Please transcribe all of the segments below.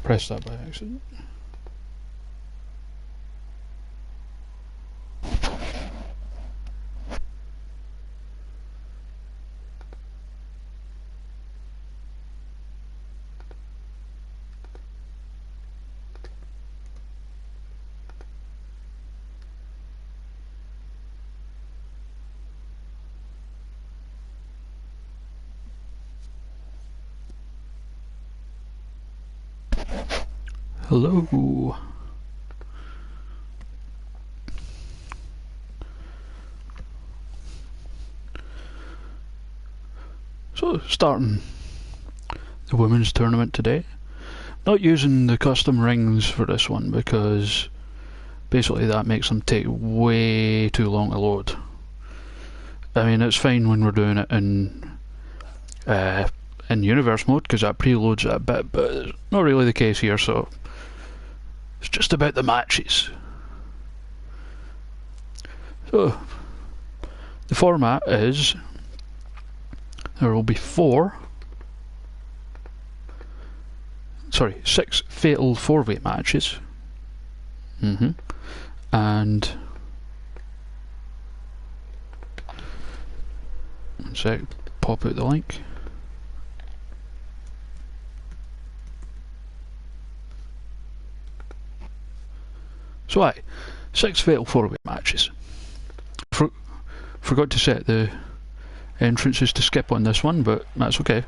Press that by accident. Hello. So, starting the women's tournament today. Not using the custom rings for this one because basically that makes them take way too long to load. I mean, it's fine when we're doing it in universe mode because that preloads it a bit, but it's not really the case here, so it's just about the matches. So, the format is there will be 6 fatal 4-way matches. And one sec, pop out the link. So 6 fatal 4-way matches. Forgot to set the entrances to skip on this one, but that's okay.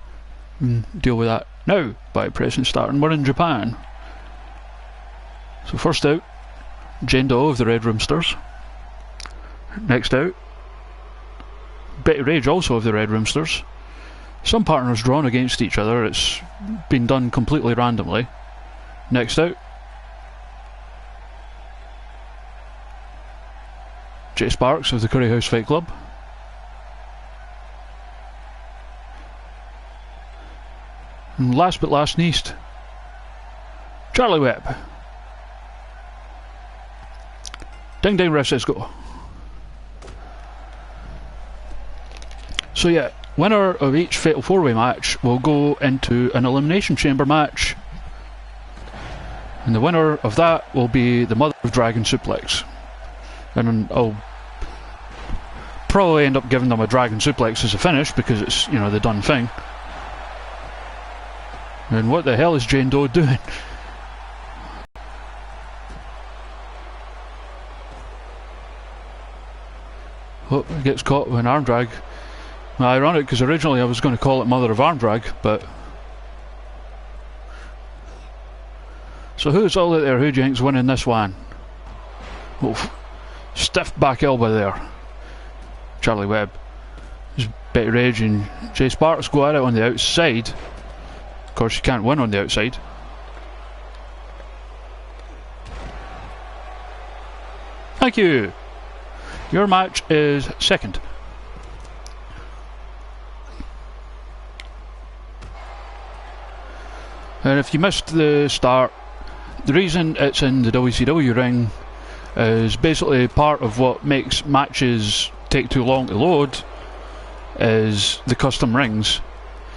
Deal with that now by pressing start, and we're in Japan. So first out, Jane Doe of the Red Roomsters. Next out, Betty Rage, also of the Red Roomsters. Some partners drawn against each other, it's been done completely randomly. Next out, Jay Sparks of the Curry House Fight Club. And last but last least, Charlie Webb. Ding ding, ref says go. So yeah, winner of each fatal 4-way match will go into an elimination chamber match, and the winner of that will be the Mother of Dragon Suplex. And I'll probably end up giving them a Dragon Suplex as a finish because it's, you know, the done thing. And what the hell is Jane Doe doing? Oh, gets caught with an arm drag. Well, ironic because originally I was going to call it Mother of Arm Drag, but... So who's all out there? Who do you think's winning this one? Oh, stiff back elbow there. Charlie Webb. There's Betty Rage and Jay Sparks go at it on the outside. Of course, you can't win on the outside. Thank you. Your match is second. And if you missed the start, the reason it's in the WCW ring is basically part of what makes matches take too long to load is the custom rings.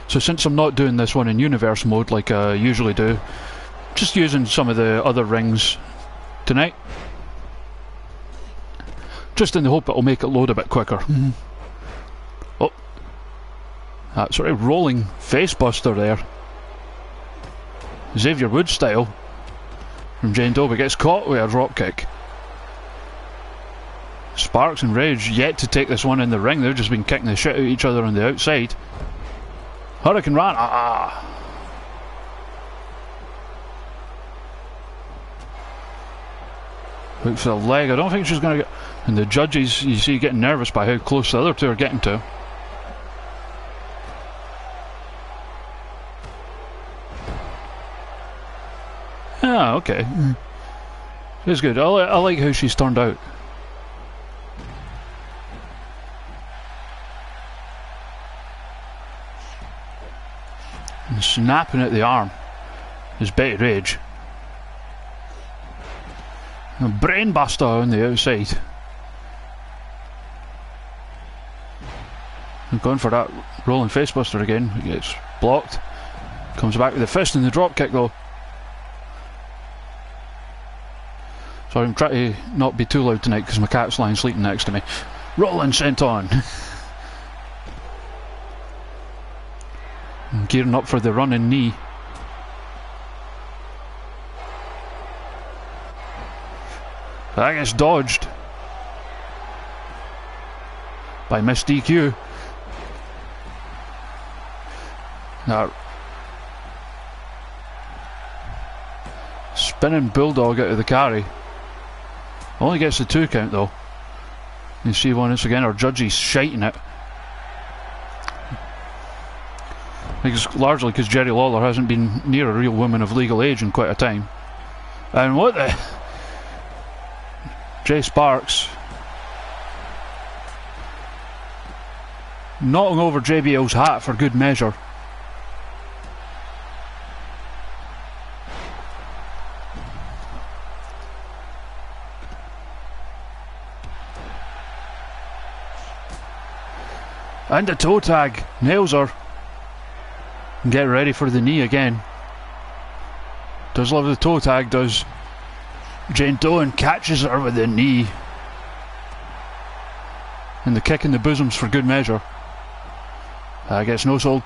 So since I'm not doing this one in universe mode like I usually do, just using some of the other rings tonight, just in the hope it'll make it load a bit quicker. Oh, that sort of rolling face buster there, Xavier Woods style from Jane Doe, but gets caught with a drop kick. Sparks and Rage yet to take this one in the ring. They've just been kicking the shit out of each other on the outside. Hurricane Rana. Look for the leg. I don't think she's going to get... And the judges, you see, getting nervous by how close the other two are getting to. Ah, okay. It's good. I like how she's turned out. And snapping at the arm is Betty Rage. A brainbuster on the outside. And going for that rolling facebuster again. It gets blocked. Comes back with the fist and the drop kick though. Sorry, I'm trying to not be too loud tonight because my cat's lying sleeping next to me. Rolling senton. Gearing up for the running knee. That gets dodged by Miss DQ. Now, spinning bulldog out of the carry. Only gets the 2 count though. You see once again our judges shiting it. I think it's largely because Jerry Lawler hasn't been near a real woman of legal age in quite a time. And what the... Jay Sparks knocking over JBL's hat for good measure. And a toe tag, nails her. And get ready for the knee again. Does love the toe tag, does. Jane Doan catches her with the knee. And the kick in the bosoms for good measure. Gets no sold.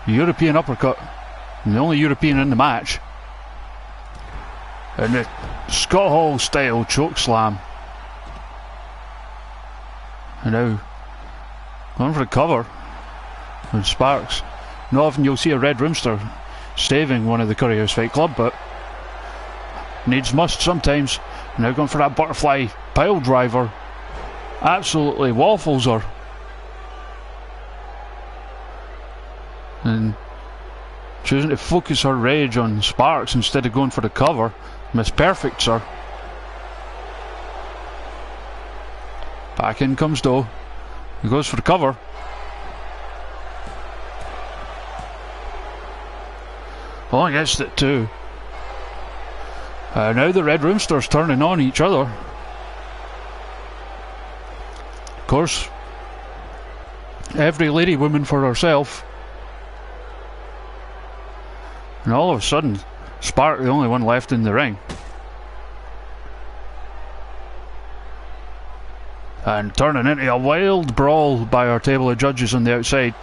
European uppercut. And the only European in the match. And the Scott Hall style choke slam. And now going for the cover with Sparks. Not often you'll see a Red Roomster staving one of the Curry House Fight Club, but needs must sometimes. Now going for that butterfly pile driver. Absolutely waffles her. And choosing to focus her rage on Sparks instead of going for the cover. Miss Perfects her. Back in comes Doe. He goes for the cover. Well, gets it too. Now the Red Roomster's turning on each other. Of course, every lady woman for herself. And all of a sudden, Spark the only one left in the ring. And turning into a wild brawl by our table of judges on the outside.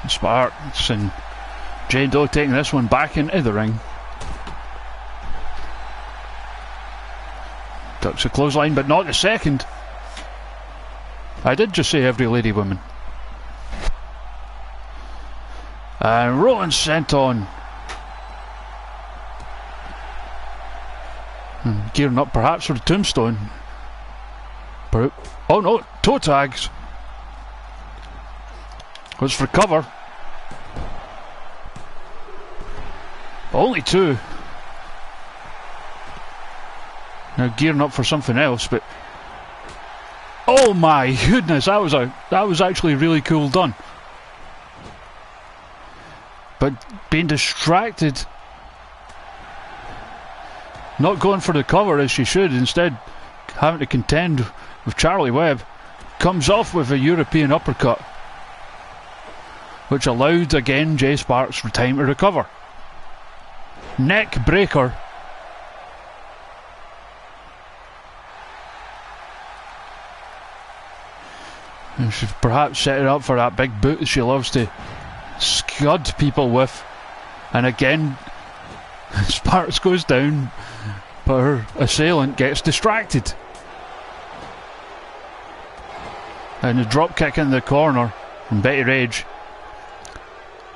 Sparks and Jane Doe taking this one back into the ring. Ducks a clothesline, but not the second. I did just say every lady woman. And rolling senton. Gearing up perhaps for the tombstone. Oh no, toe tags. Goes for cover. Only 2. Now gearing up for something else, but oh my goodness, that was actually really cool done. But being distracted, not going for the cover as she should, instead having to contend with Charlie Webb, comes off with a European uppercut, which allowed again Jay Sparks for time to recover. Neck breaker. And she's perhaps set it up for that big boot that she loves to scud people with. And again, Sparks goes down, but her assailant gets distracted. And a drop kick in the corner from Betty Rage.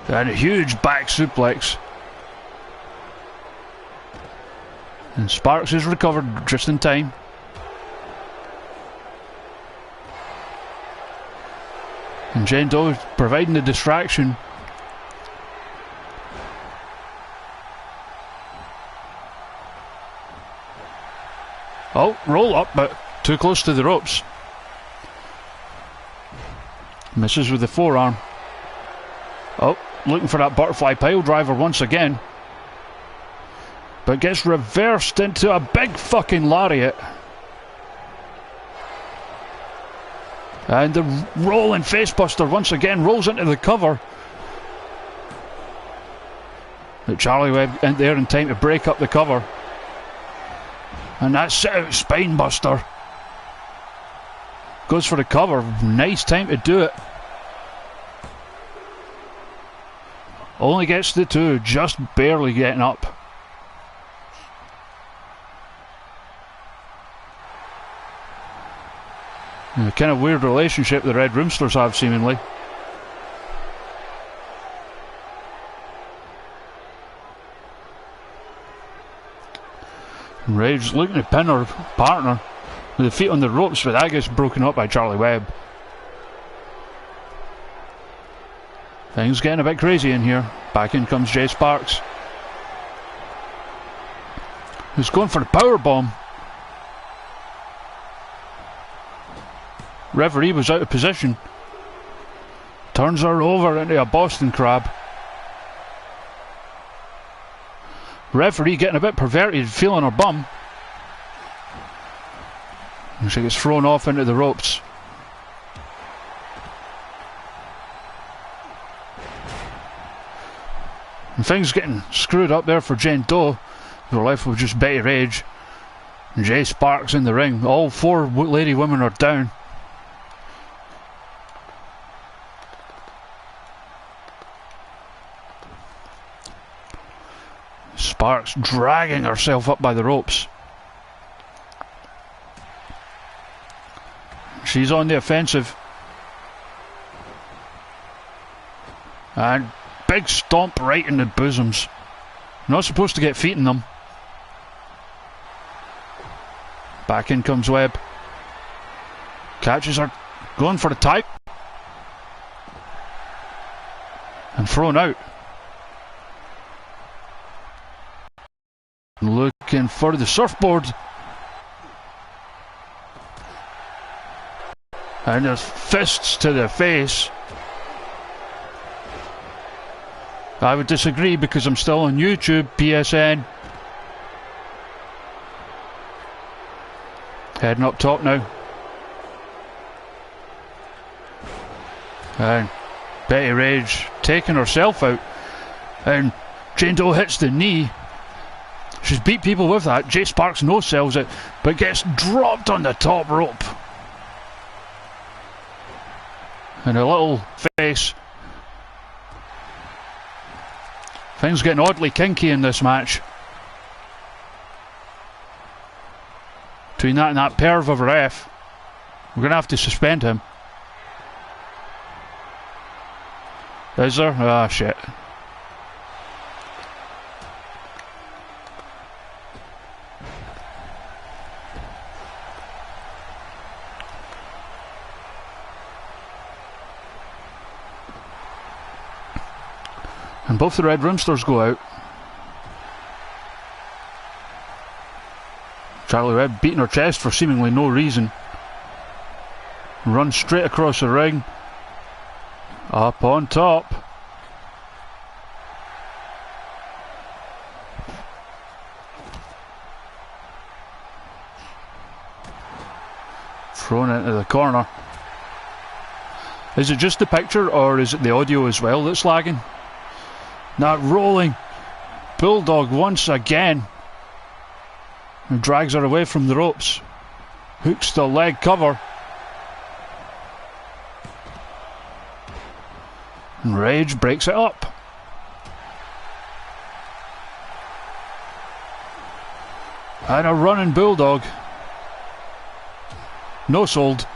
And a huge back suplex. And Sparks is recovered just in time. And Jane Doe providing the distraction. Oh, roll up, but too close to the ropes. Misses with the forearm. Oh, looking for that butterfly pile driver once again. But gets reversed into a big fucking lariat. And the rolling facebuster once again rolls into the cover. But Charlie Webb in there in time to break up the cover. And that sit-out spine buster. Goes for the cover. Nice time to do it. Only gets the two, just barely getting up. A kind of weird relationship the Red Roomsters have, seemingly. Rage looking to pin her partner with the feet on the ropes, but that gets broken up by Charlie Webb. Things getting a bit crazy in here. Back in comes Jay Sparks, who's going for the power bomb. Referee was out of position. Turns her over into a Boston Crab. Referee getting a bit perverted, feeling her bum. And she gets thrown off into the ropes. And things getting screwed up there for Jane Doe. They're left with just Betty Rage and Jay Sparks in the ring. All four lady women are down. Sparks dragging herself up by the ropes. She's on the offensive. And big stomp right in the bosoms. Not supposed to get feet in them. Back in comes Webb. Catches her. Going for the tie. And thrown out. Looking for the surfboard. And there's fists to the face. I would disagree because I'm still on YouTube, PSN. Heading up top now. And Betty Rage taking herself out. And Jane Doe hits the knee. She's beat people with that. Jay Sparks no-sells it, but gets dropped on the top rope. And a little face. Things getting oddly kinky in this match. Between that and that perv of a ref, we're going to have to suspend him. Is there? Ah, shit. And both the Red Roomsters go out. Charlie Webb beating her chest for seemingly no reason. Runs straight across the ring. Up on top. Thrown into the corner. Is it just the picture or is it the audio as well that's lagging? That rolling bulldog once again. And drags her away from the ropes. Hooks the leg cover. And Rage breaks it up. And a running bulldog. No sold.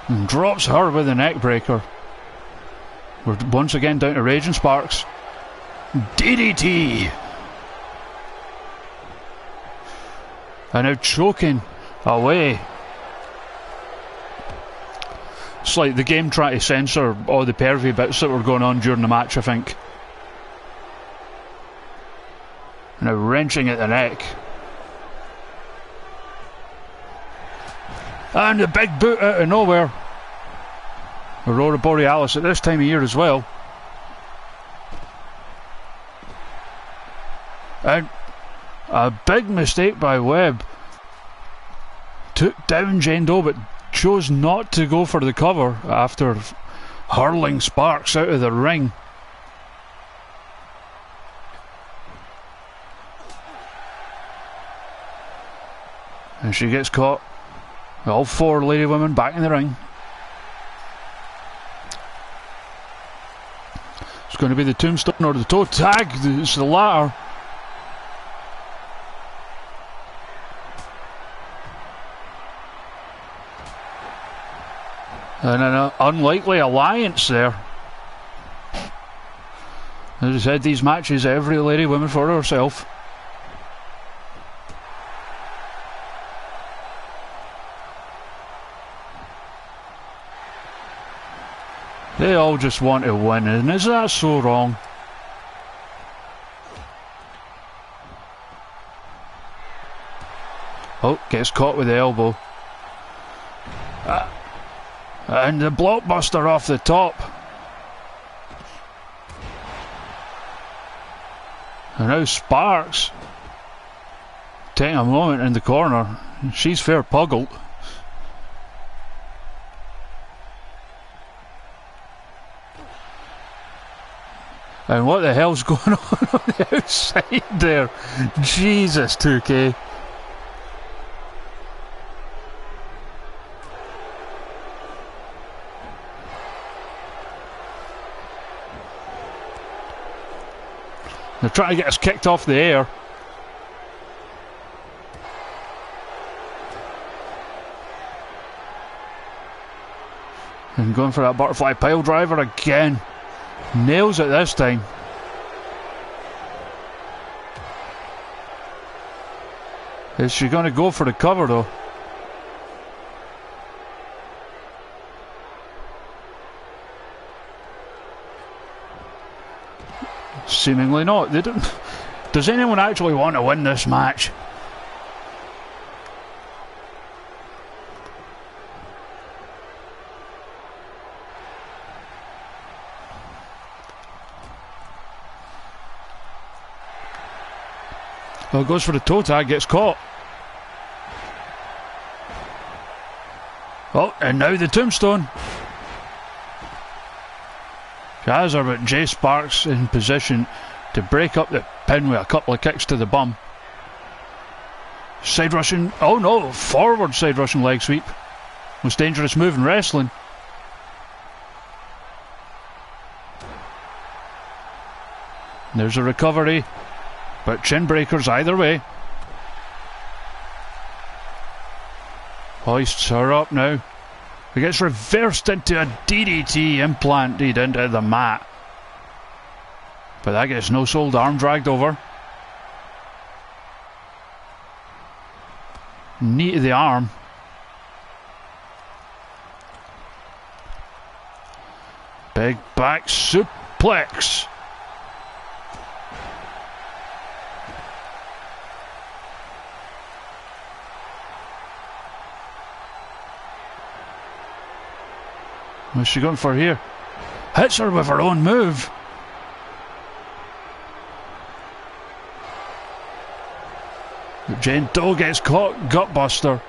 And drops her with a neck breaker. We're once again down to Rage and Sparks. DDT. And now choking away. It's like the game trying to censor all the pervy bits that were going on during the match, I think. Now wrenching at the neck. And the big boot out of nowhere. Aurora Borealis at this time of year as well. And a big mistake by Webb. took down Jane Doe but chose not to go for the cover after hurling Sparks out of the ring. And she gets caught. All four lady women back in the ring. It's going to be the tombstone or the toe tag. It's the latter. And an unlikely alliance there. As I said, these matches, every lady woman for herself. They all just want to win, and is that so wrong? Oh, gets caught with the elbow. And the blockbuster off the top. And now Sparks taking a moment in the corner. She's fair puggled. And what the hell's going on the outside there? Jesus, 2K. They're trying to get us kicked off the air. And going for that butterfly pile driver again. Nails it this time. Is she going to go for the cover though? Seemingly not. They don't. Does anyone actually want to win this match? Well, goes for the toe tag, gets caught. Oh, and now the tombstone. She has her, but Jay Sparks in position to break up the pin with a couple of kicks to the bum. Side rushing, oh no, forward side rushing leg sweep. Most dangerous move in wrestling. There's a recovery, but chin breakers either way. Hoists her up now. It gets reversed into a DDT implanted into the mat. But that gets no sold, arm dragged over. Knee to the arm. Big back suplex. What's she going for here? Hits her with her own move. Jane Doe gets caught, gutbuster.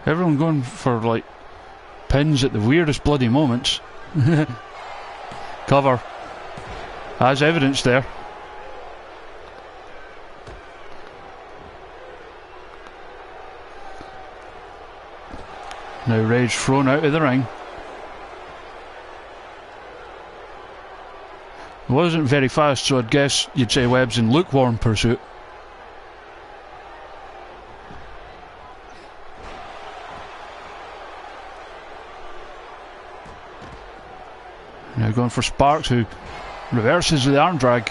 Everyone going for like pins at the weirdest bloody moments. Cover. As evidence there. Now Rage thrown out of the ring. It wasn't very fast, so I'd guess you'd say Webb's in lukewarm pursuit. Now going for Sparks, who reverses the arm drag.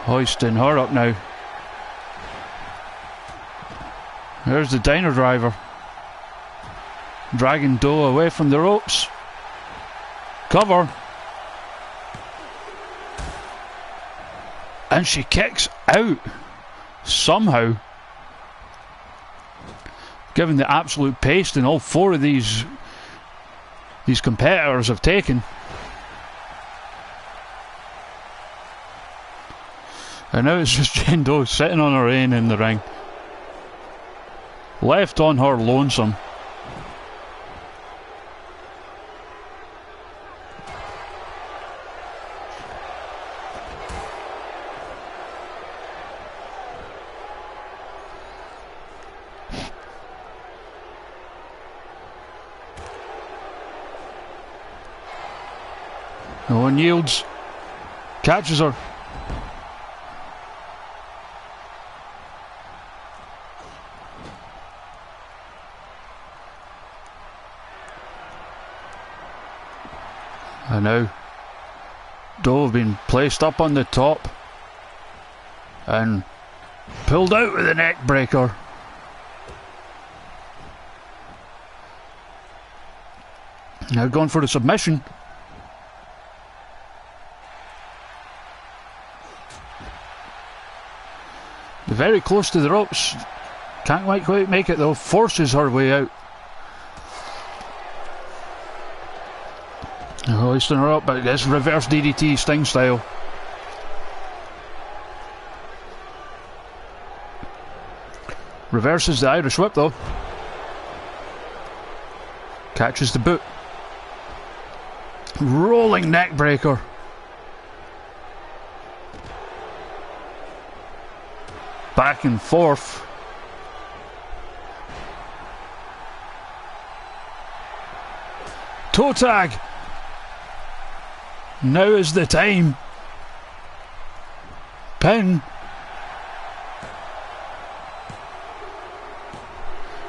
Hoisting her up now. There's the diner driver. Dragging Doe away from the ropes. Cover. And she kicks out. Somehow. Given the absolute pace in all four of these these competitors have taken. And now it's just Jane Doe sitting on her own in the ring. Left on her lonesome. No one yields. Catches her. And now Doe have been placed up on the top and pulled out with the neck breaker. Now going for the submission. Very close to the ropes. Can't quite make it though. Forces her way out. Hoisting her up, but it's reverse DDT Sting style. Reverses the Irish whip though. Catches the boot. Rolling neck breaker. Back and forth. Toe tag. Now is the time. Pin.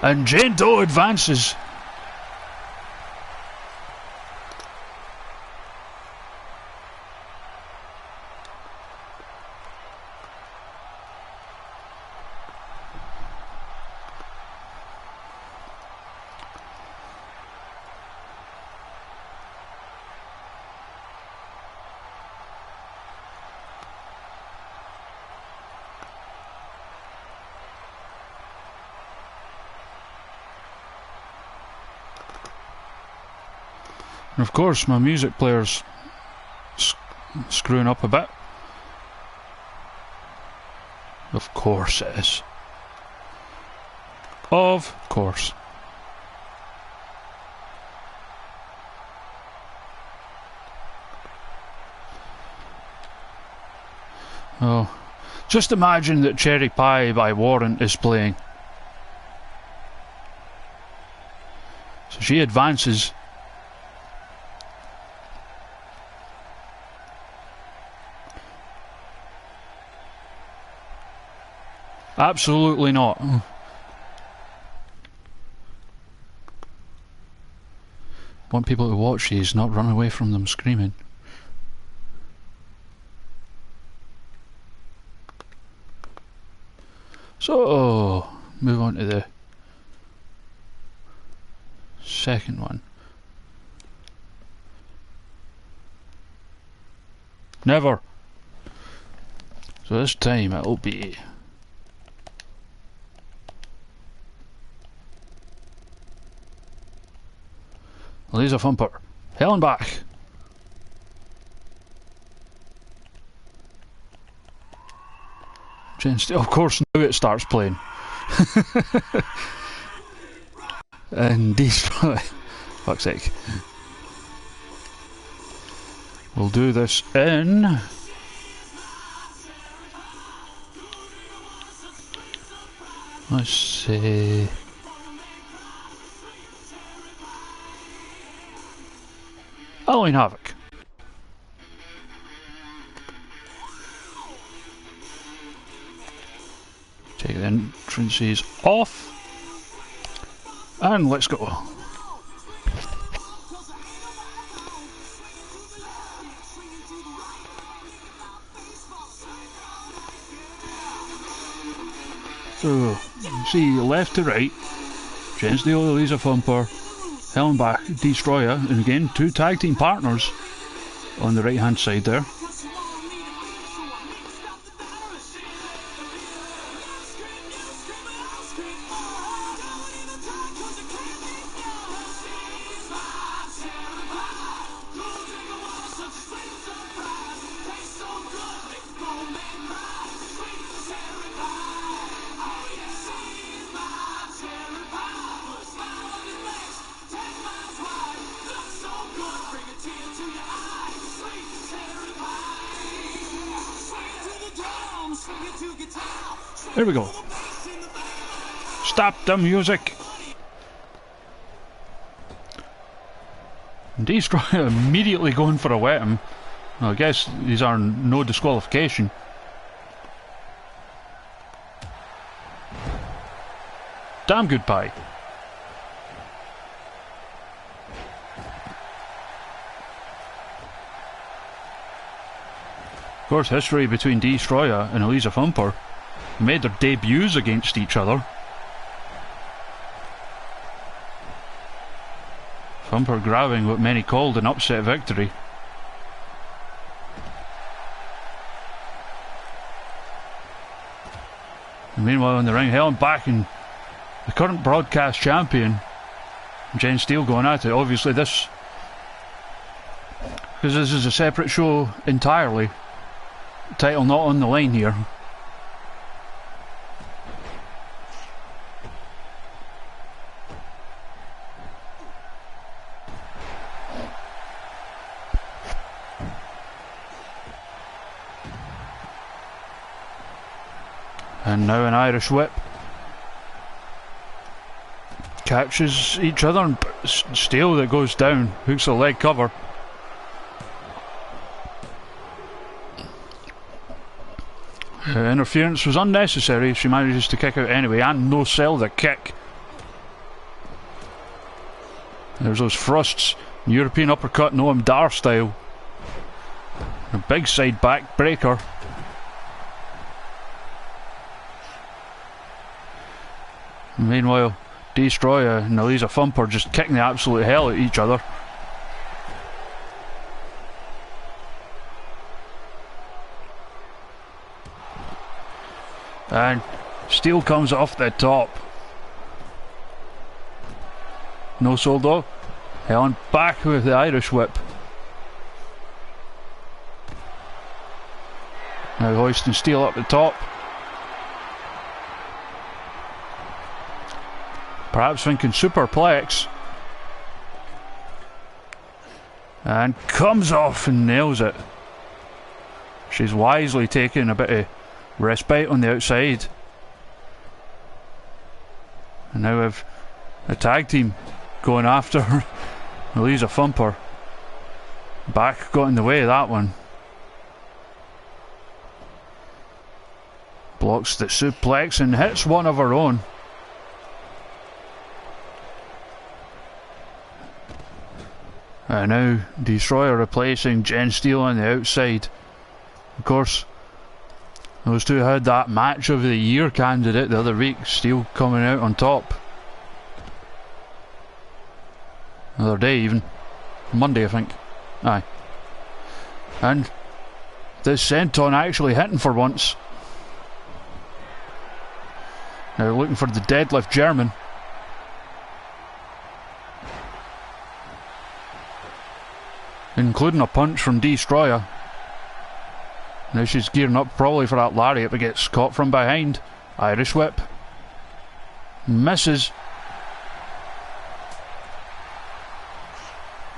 And Jane Doe advances. And of course my music player's screwing up a bit. Of course it is. Of course. Oh, just imagine that Cherry Pie by Warrant is playing. So she advances. Absolutely not. Want people to watch these, not run away from them screaming. So, move on to the second one. Never. So this time it'll be Laser Thumper. Hell and back. Of course now it starts playing. And destroy. Fuck's sake. We'll do this in let's see. Halloween Havoc. Take the entrances off. And let's go. So, see left to right. Jens the Laser Thumper. Hell and back, Destroyer, and again, two tag team partners on the right hand side there. Here we go. Stop the music. Destroyer immediately going for a wet him. Well, I guess these are no disqualification. Damn good pie. Of course, history between Destroyer and Elisa Thumper made their debuts against each other. Thumper grabbing what many called an upset victory. And meanwhile in the ring, Helen back and the current broadcast champion, Jen Steele, going at it. Obviously this, because this is a separate show entirely, title not on the line here. And now an Irish whip. Catches each other and Steele that goes down. Hooks the leg cover. Interference was unnecessary. She manages to kick out anyway and no sell the kick. There's those thrusts. European uppercut, Noam Dar style. A big side back breaker. Meanwhile, Destroyer and Elisa Thumper just kicking the absolute hell at each other. And Steele comes off the top. No soul though. Helen back with the Irish whip. Now hoisting Steele up the top. Perhaps thinking superplex. And comes off and nails it. She's wisely taking a bit of respite on the outside. And now we have a tag team going after her. Elisa Thumper. Back got in the way of that one. Blocks the suplex and hits one of her own. And now Destroyer replacing Jen Steele on the outside. Of course, those two had that match of the year candidate the other week. Steele coming out on top. The other day even. Monday I think. Aye. And this senton actually hitting for once. Now looking for the deadlift German. Including a punch from Destroyer. Now she's gearing up probably for that lariat, but gets caught from behind. Irish whip. Misses.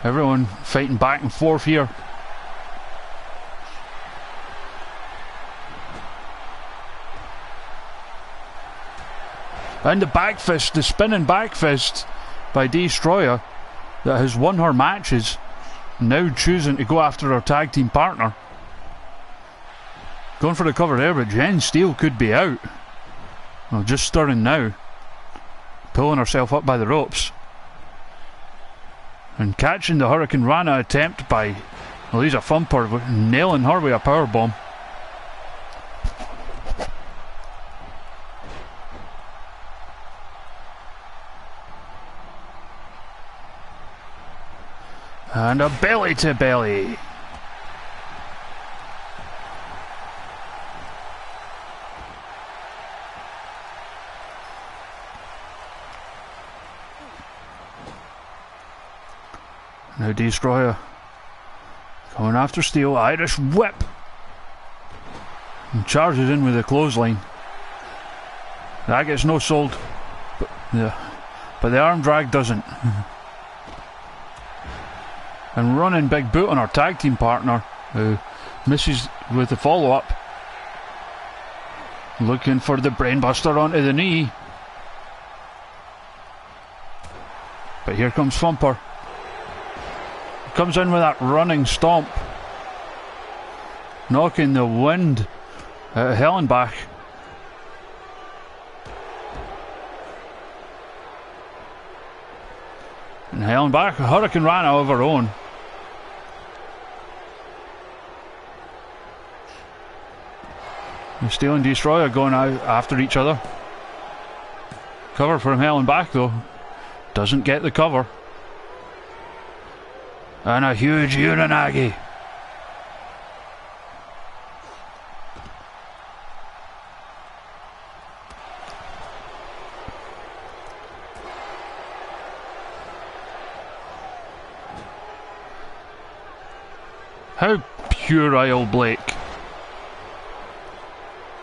Everyone fighting back and forth here. And the back fist, the spinning back fist by Destroyer that has won her matches. Now choosing to go after her tag team partner. Going for the cover there, but Jen Steele could be out. Well, just stirring now. Pulling herself up by the ropes. And catching the Hurricane Rana attempt by Elisa Thumper, nailing her with a powerbomb. And a belly to belly. Now Destroyer going after Steele. Irish whip. And charges in with a clothesline. That gets no sold. But the arm drag doesn't. And running big boot on our tag team partner, who misses with the follow-up. Looking for the brainbuster onto the knee. But here comes Thumper. Comes in with that running stomp. Knocking the wind out of Hellenbach. And Hellenbach, a Hurricane Rana of her own. The Steel and Destroyer going out after each other. Cover from Hellenbach though. Doesn't get the cover. And a huge Uranagi. How puerile, Blake.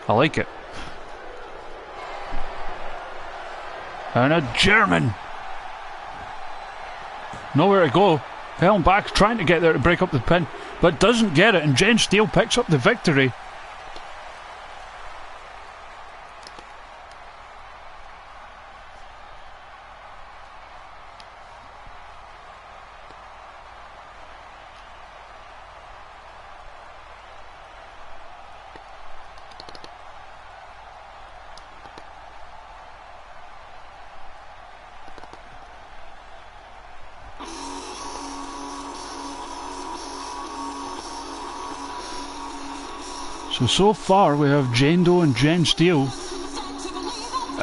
I like it. And a German. Nowhere to go. Hellenbach trying to get there to break up the pin, but doesn't get it, and Jen Steele picks up the victory. So far we have Jane Doe and Jen Steele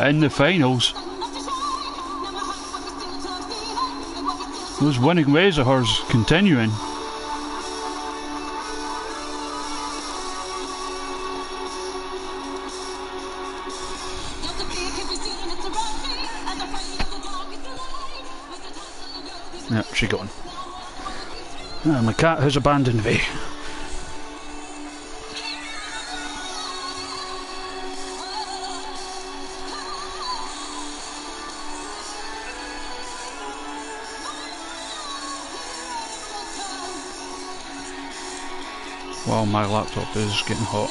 in the finals. Those winning ways of hers continuing. Yep, she gone. My cat has abandoned me. Well, my laptop is getting hot.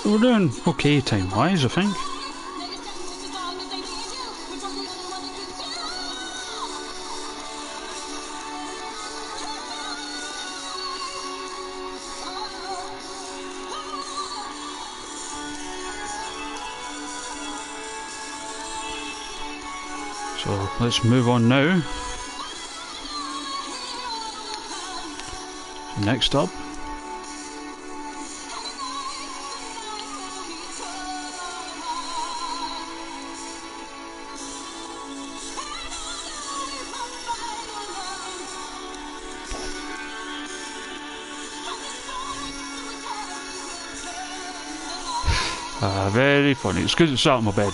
We're doing okay time-wise, I think. So let's move on now. So next up, very funny. It's because it's sat on my bed.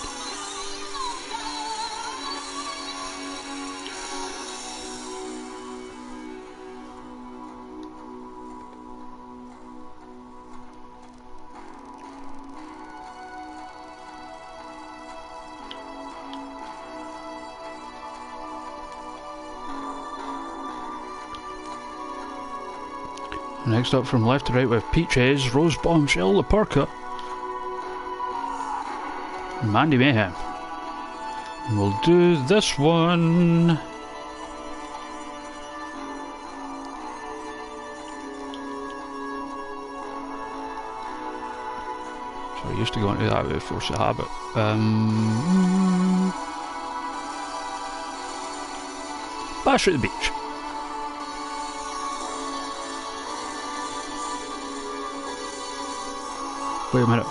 Next up from left to right with Peaches, Rose Bombshell, Laperca, and Mandy Mayhem. And we'll do this one. So I used to go into that with Force of Habit. Bash at the Beach. Wait a minute.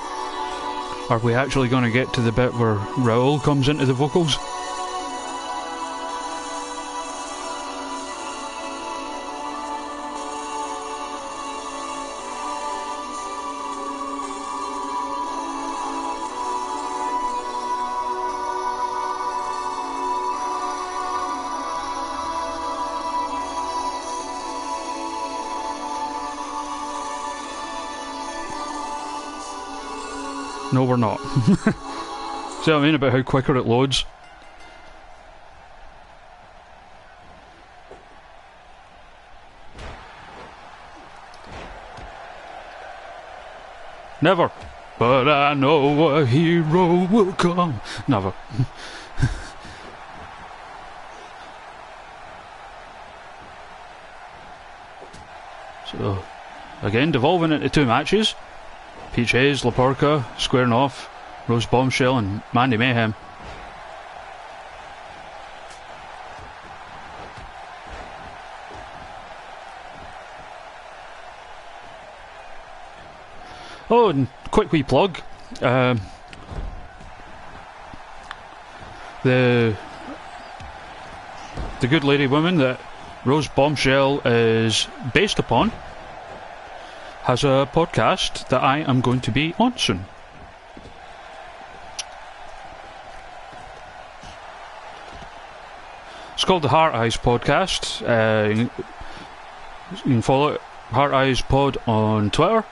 Are we actually going to get to the bit where Raoul comes into the vocals? No, we're not. See what I mean about how quicker it loads? Never. But I know a hero will come. Never. So, again, devolving into 2 matches. Peach Hayes, La Porca, squaring off. Rose Bombshell and Mandy Mayhem. Oh, and quick wee plug. The good lady woman that Rose Bombshell is based upon has a podcast that I am going to be on soon. It's called the Heart Eyes Podcast. You can follow it, Heart Eyes Pod, on Twitter.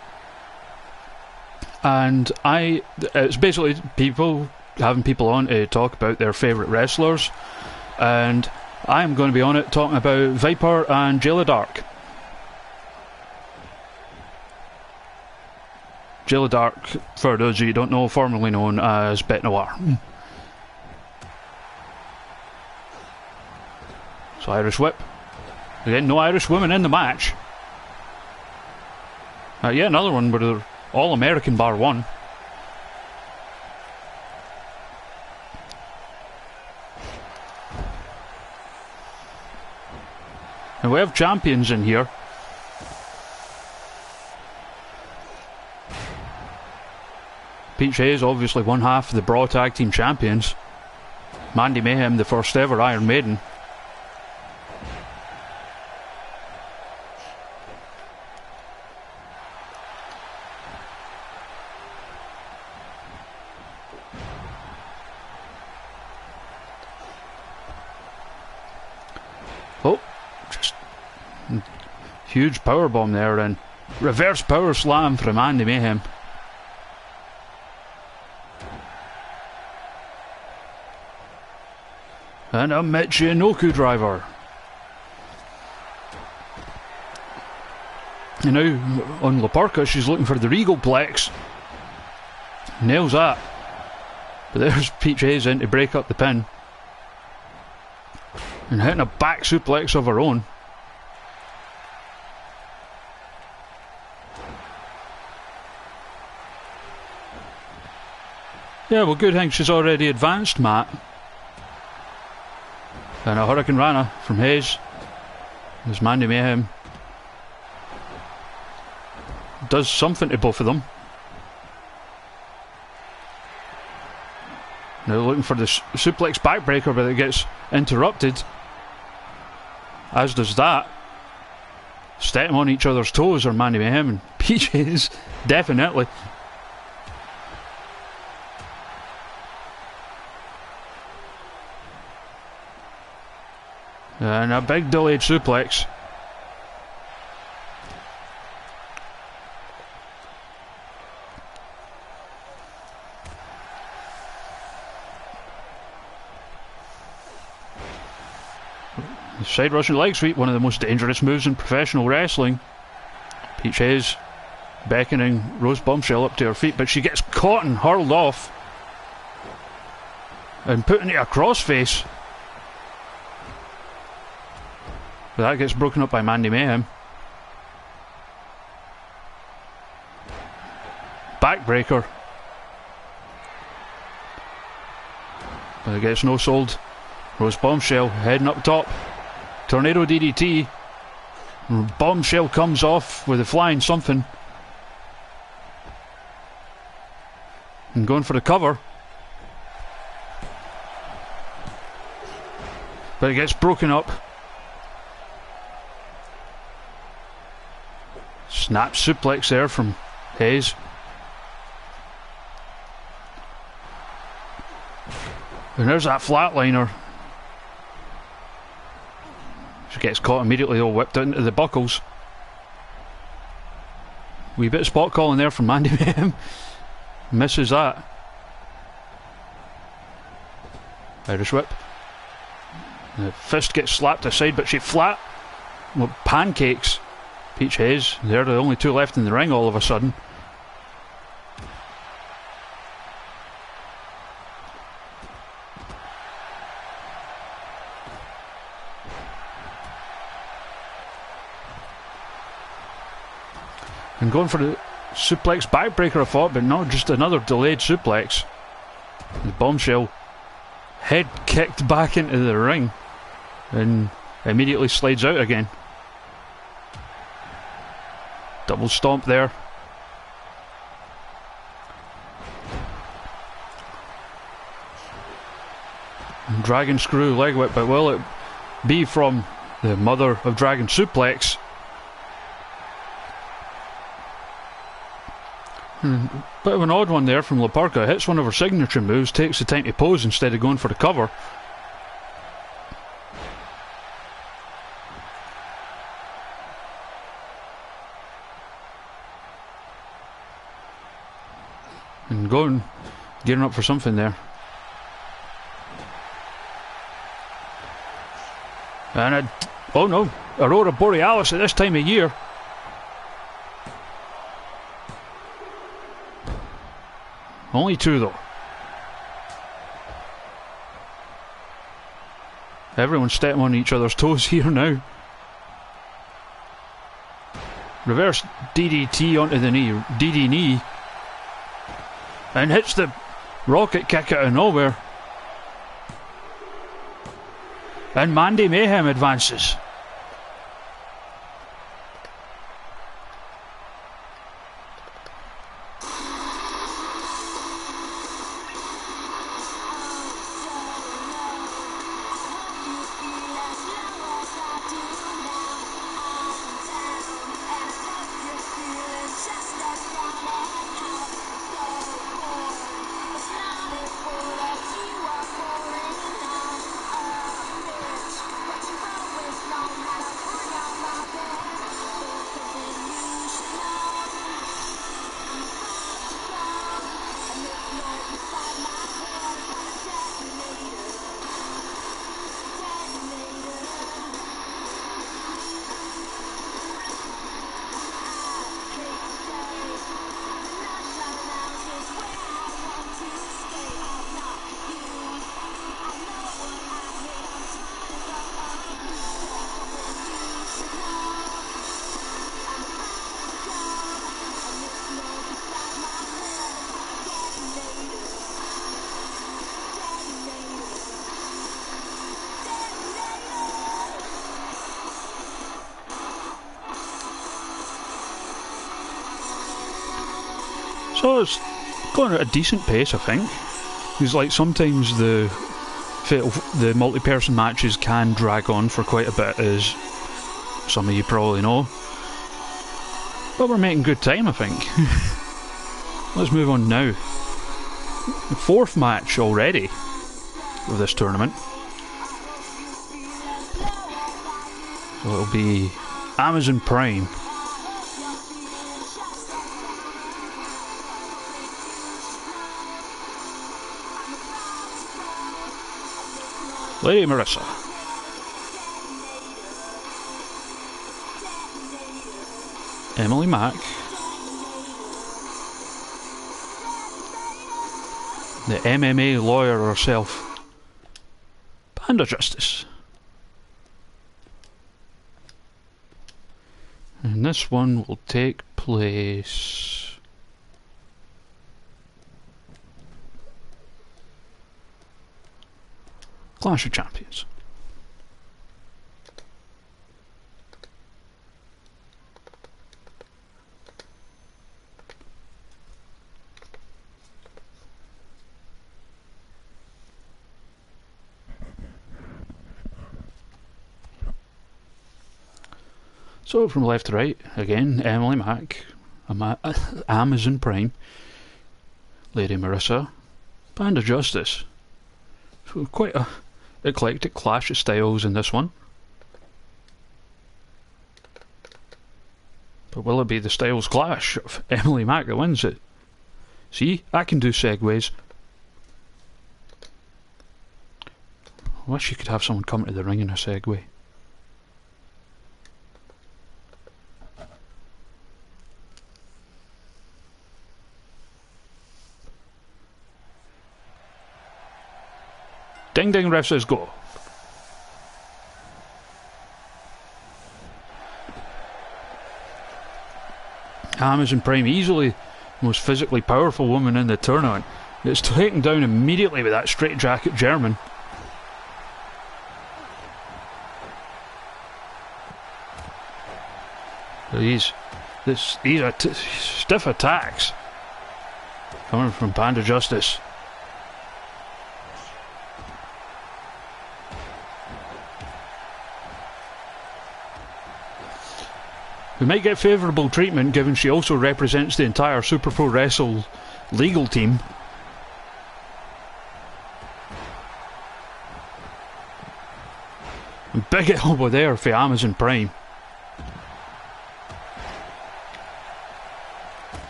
And it's basically having people on to talk about their favourite wrestlers. And I'm going to be on it talking about Viper and Jayla Dark. Jayla Dark, for those of you who don't know, formerly known as Bête Noire. So Irish Whip. Again, no Irish women in the match. Yeah, another one where they're all American bar one. And we have champions in here. Peach Hayes, obviously one half of the Brawl Tag Team Champions. Mandy Mayhem, the first ever Iron Maiden. Oh, just huge powerbomb there, and reverse power slam from Mandy Mayhem. And a Michinoku driver. And now on La Porca, she's looking for the Regal Plex. Nails that. But there's Peach Hayes in to break up the pin. And hitting a back suplex of her own. Yeah, well, good thing she's already advanced, Matt. And a Hurricane Rana from Hayes. There's Mandy Mayhem. Does something to both of them. Now looking for the suplex backbreaker, but it gets interrupted. As does that. Stepping on each other's toes are Mandy Mayhem and Peaches, definitely. And a big delayed suplex. Side Russian leg sweep, one of the most dangerous moves in professional wrestling. Peach Hayes beckoning Rose Bombshell up to her feet, but she gets caught and hurled off. And put into a crossface. But that gets broken up by Mandy Mayhem. Backbreaker. But it gets no sold. Rose Bombshell heading up top. Tornado DDT. Bombshell comes off with a flying something. And going for the cover. But it gets broken up. Snap suplex there from Hayes. And there's that flatliner. She gets caught immediately, though, whipped into the buckles. Wee bit of spot calling there from Mandy Mayhem. Misses that. Irish whip. The fist gets slapped aside, but she flat. Well, pancakes Peach Hayes. They're the only two left in the ring all of a sudden. And going for the suplex backbreaker, I thought, but no, just another delayed suplex. The bombshell. Head kicked back into the ring and immediately slides out again. Double stomp there. And Dragon Screw leg whip, but will it be from the mother of Dragon Suplex? Bit of an odd one there from Laparca. Hits one of her signature moves, takes the time to pose instead of going for the cover. And gearing up for something there. And oh no, Aurora Borealis at this time of year. Only two though. Everyone's stepping on each other's toes here now. Reverse DDT onto the knee. DD knee. And hits the rocket kick out of nowhere. And Mandy Mayhem advances. So it's going at a decent pace, I think. Because like sometimes the multi-person matches can drag on for quite a bit, as some of you probably know. But we're making good time, I think. Let's move on now. The fourth match already of this tournament. So it'll be Amazon Prime. Lady Marissa. Emily Mack. The MMA lawyer herself. Panda Justice. And this one will take place... Clash of Champions. So from left to right, again, Emily Mack, Amazon Prime, Lady Marissa, Panda Justice. So quite a eclectic clash of styles in this one. But will it be the styles clash of Emily Mack that wins it? See, I can do segues. I wish you could have someone come to the ring in a segue. Ding ding, ref says go. Amazon Prime, easily the most physically powerful woman in the tournament, gets taken down immediately with that straitjacket German. These are stiff attacks coming from Panda Justice. We might get favourable treatment given she also represents the entire Super Pro Wrestle legal team. And big elbow there for Amazon Prime.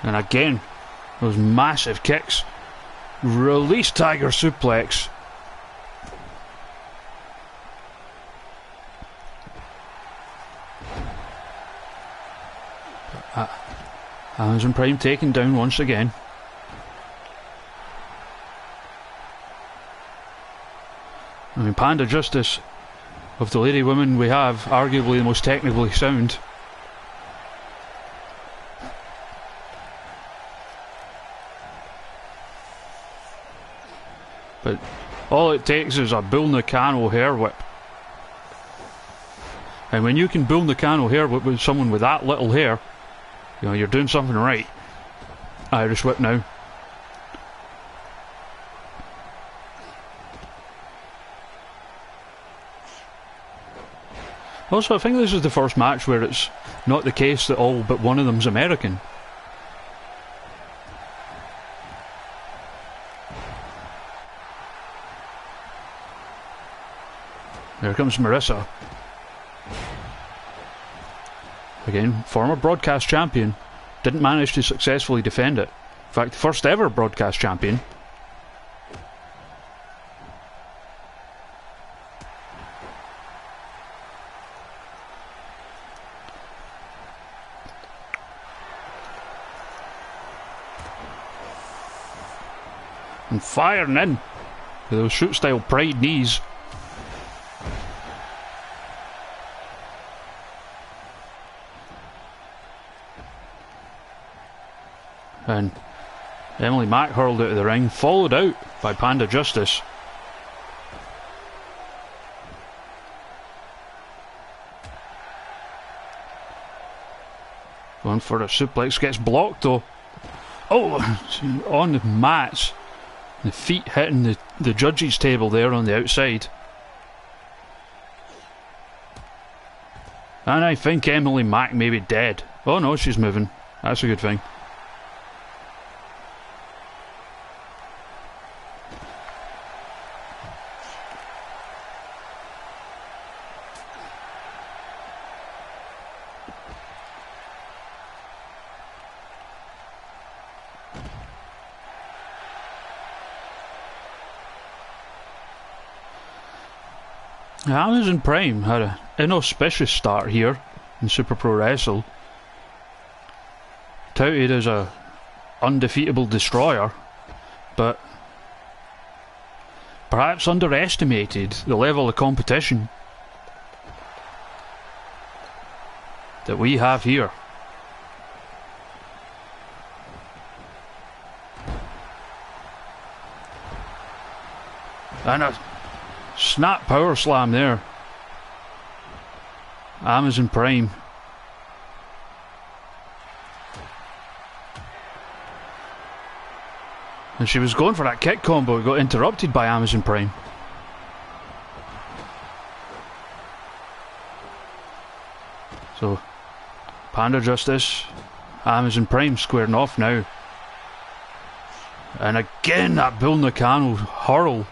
And again, those massive kicks. Release Tiger Suplex. Amazon Prime taken down once again. I mean, Panda Justice, of the lady women we have, arguably the most technically sound. But all it takes is a Bull Nakano hair whip. And when you can Bull Nakano hair whip with someone with that little hair, you know, you're doing something right. Irish whip now. Also, I think this is the first match where it's not the case that all but one of them's American. There comes Marissa. Again, former broadcast champion. Didn't manage to successfully defend it. In fact, first ever broadcast champion. And firing in with those shoot style pride knees. And Emily Mack hurled out of the ring, followed out by Panda Justice. Going for a suplex, gets blocked though. Oh, on the mats. The feet hitting the judges' table there on the outside. And I think Emily Mack may be dead. Oh no, she's moving. That's a good thing. Amazon Prime had an inauspicious start here in Super Pro Wrestle. Touted as a undefeatable destroyer, but perhaps underestimated the level of competition that we have here. And a snap power slam there. Amazon Prime. And she was going for that kick combo, got interrupted by Amazon Prime. So, Panda Justice, Amazon Prime squaring off now. And again that Bull Nakano hurl.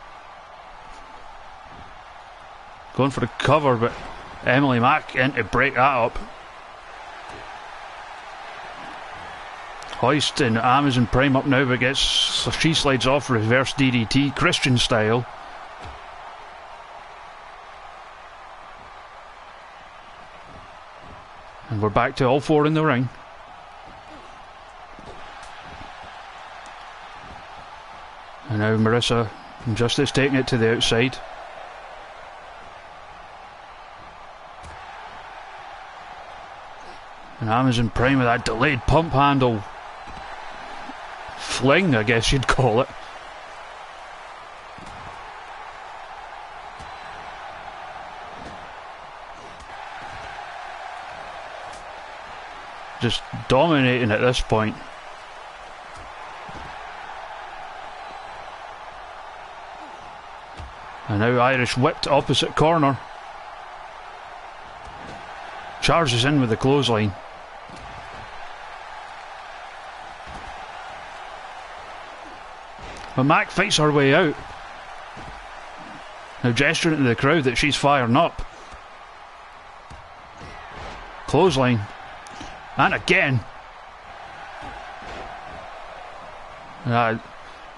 Going for the cover, but Emily Mack in to break that up. Hoisting Amazon Prime up now, but she slides off reverse DDT, Christian style. And we're back to all four in the ring. And now Marissa and Justice taking it to the outside. And Amazon Prime with that delayed pump handle. Fling, I guess you'd call it. Just dominating at this point. And now Irish whipped opposite corner. Charges in with the clothesline. But Mac fights her way out. Now gesturing to the crowd that she's firing up. Clothesline. And again.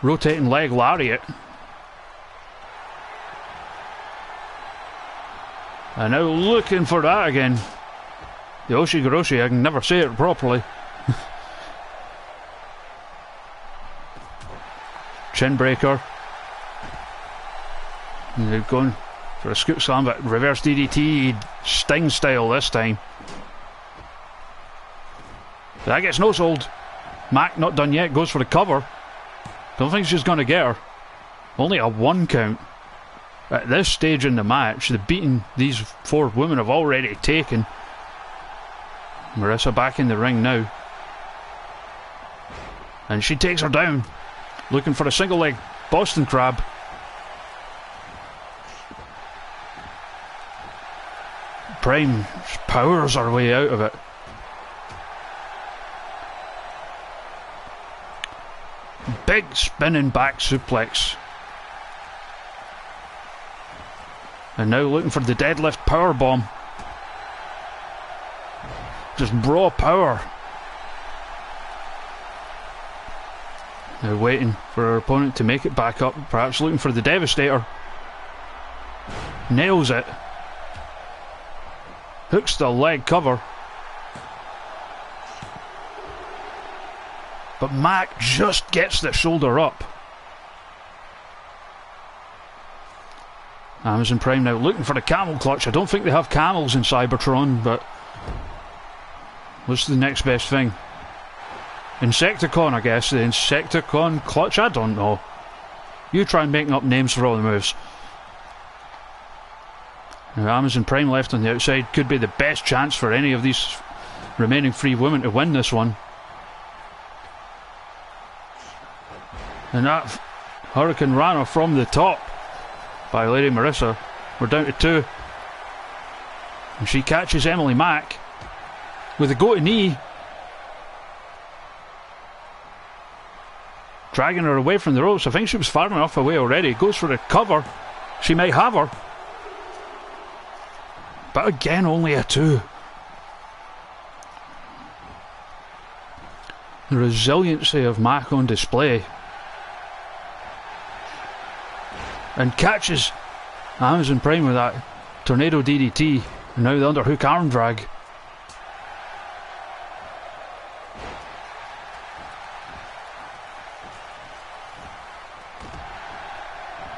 Rotating leg lariat. And now looking for that again. The Oshigoroshi, I can never say it properly. Chin breaker. And they're going for a scoop slam, but reverse DDT, Sting style this time. That gets no sold. Mac not done yet, goes for the cover. Don't think she's going to get her. Only a 1 count. At this stage in the match, the beating these 4 women have already taken. Marissa back in the ring now. And she takes her down. Looking for a single leg Boston Crab. Prime powers her way out of it. Big spinning back suplex. And now looking for the deadlift power bomb. Just raw power. Now waiting for her opponent to make it back up. Perhaps looking for the Devastator. Nails it. Hooks the leg cover. But Mac just gets the shoulder up. Amazon Prime now looking for the camel clutch. I don't think they have camels in Cybertron, but what's the next best thing? Insecticon, I guess. The Insecticon clutch? I don't know. You try and make up names for all the moves. Now Amazon Prime left on the outside. Could be the best chance for any of these remaining 3 women to win this one. And that Hurricane Rana from the top by Lady Marissa. We're down to 2. And she catches Emily Mack with a go-to knee. Dragging her away from the ropes. I think she was far enough away already. Goes for the cover. She might have her. But again, only a 2. The resiliency of Mack on display. And catches Amazon Prime with that tornado DDT. And now the underhook arm drag.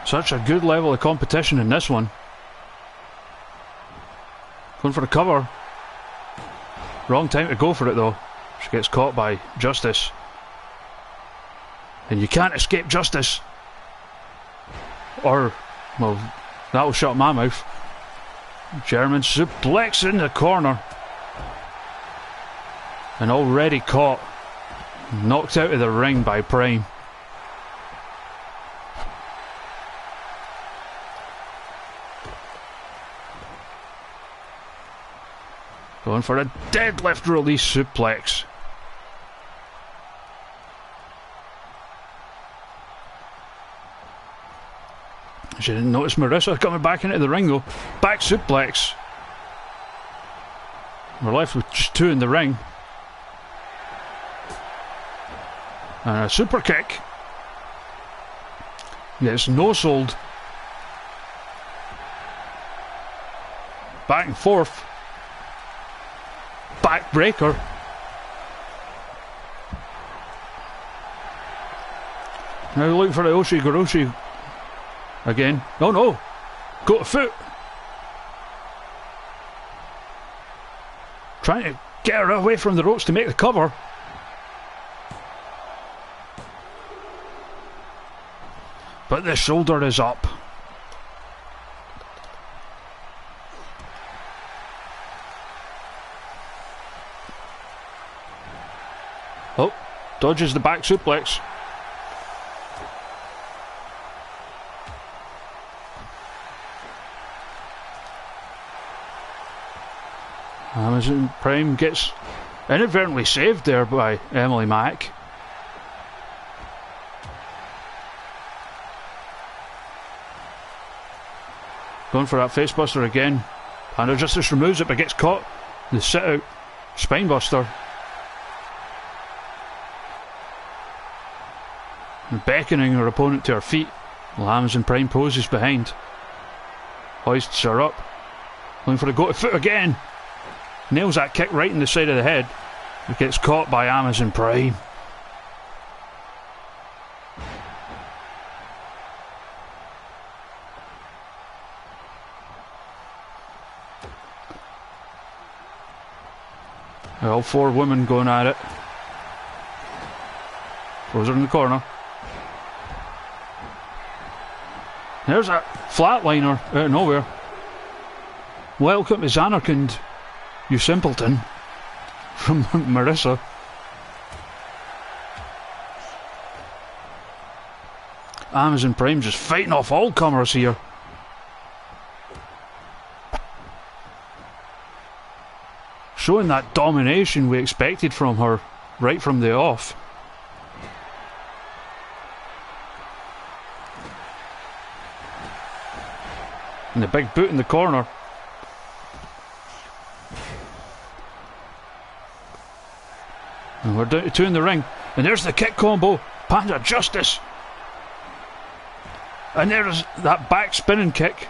Such a good level of competition in this one. Going for the cover. Wrong time to go for it though. She gets caught by Justice. And you can't escape Justice. Or, well, that'll shut my mouth. German suplex in the corner. And already caught. Knocked out of the ring by Prime. Going for a deadlift release suplex. She didn't notice Marissa coming back into the ring though. Back suplex. We're left with just 2 in the ring. And a super kick. Gets no-sold. Back and forth. Backbreaker. Now looking for the Oshigoroshi again. Oh no! Go to foot! Trying to get her away from the ropes to make the cover. But the shoulder is up. Oh, dodges the back suplex. Amazon Prime gets inadvertently saved there by Emily Mack. Going for that facebuster again. And Justice removes it but gets caught. The sit out spinebuster. And beckoning her opponent to her feet. Amazon Prime poses behind. Hoists her up. Looking for a go to foot again. Nails that kick right in the side of the head. It gets caught by Amazon Prime. All four women going at it. Throws her in the corner. There's a flatliner out of nowhere. Welcome to Zanarkand, you simpleton. From Marissa. Amazon Prime just fighting off all comers here. Showing that domination we expected from her right from the off. And the big boot in the corner. And we're down to two in the ring. And there's the kick combo. Panda Justice. And there's that back spinning kick.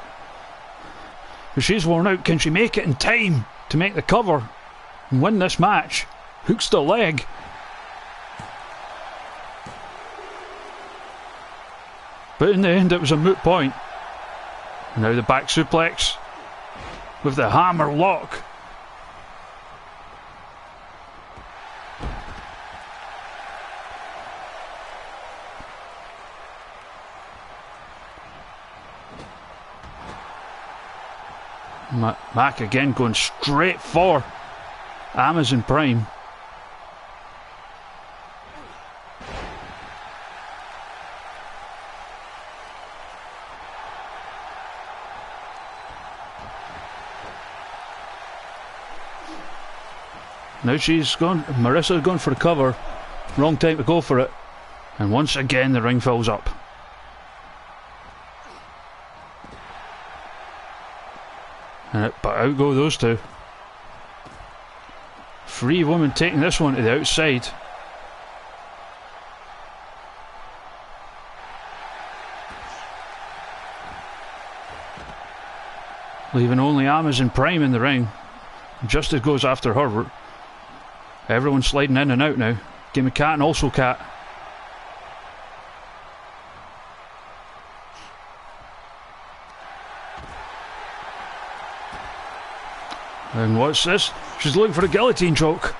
She's worn out. Can she make it in time to make the cover and win this match? Hooks the leg. But in the end it was a moot point. And now the back suplex with the hammer lock. Mac again going straight for Amazon Prime. Now she's gone. Marissa's going for the cover. Wrong time to go for it. And once again the ring fills up. But out go those two. Three women taking this one to the outside. Leaving only Amazon Prime in the ring. Justice goes after her. Everyone's sliding in and out now. Give me cat and also cat. And what's this? She's looking for a guillotine choke.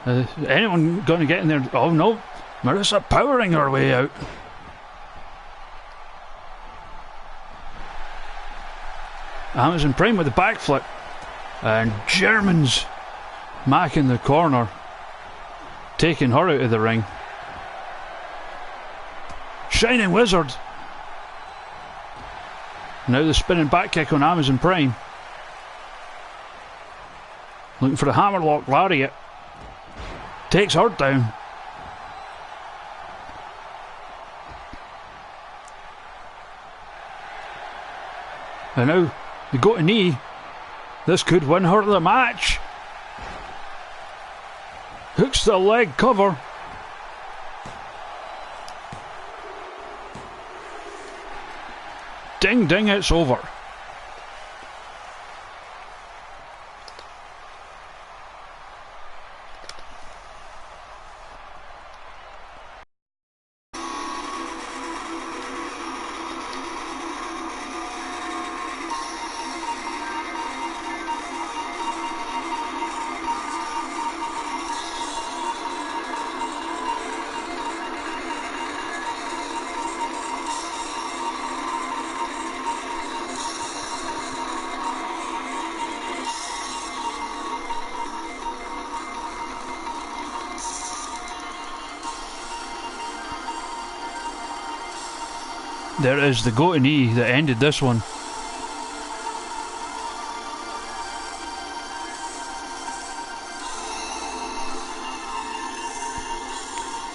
Anyone going to get in there? Oh no, Marissa powering her way out. Amazon Prime with the backflip. And Germans. Mac in the corner. Taking her out of the ring. Shining Wizard. Now the spinning back kick on Amazon Prime. Looking for the hammerlock lariat. Takes her down. And now They go to knee. This could win her the match. Hooks the leg cover. Ding ding, it's over. There is the go to knee that ended this one.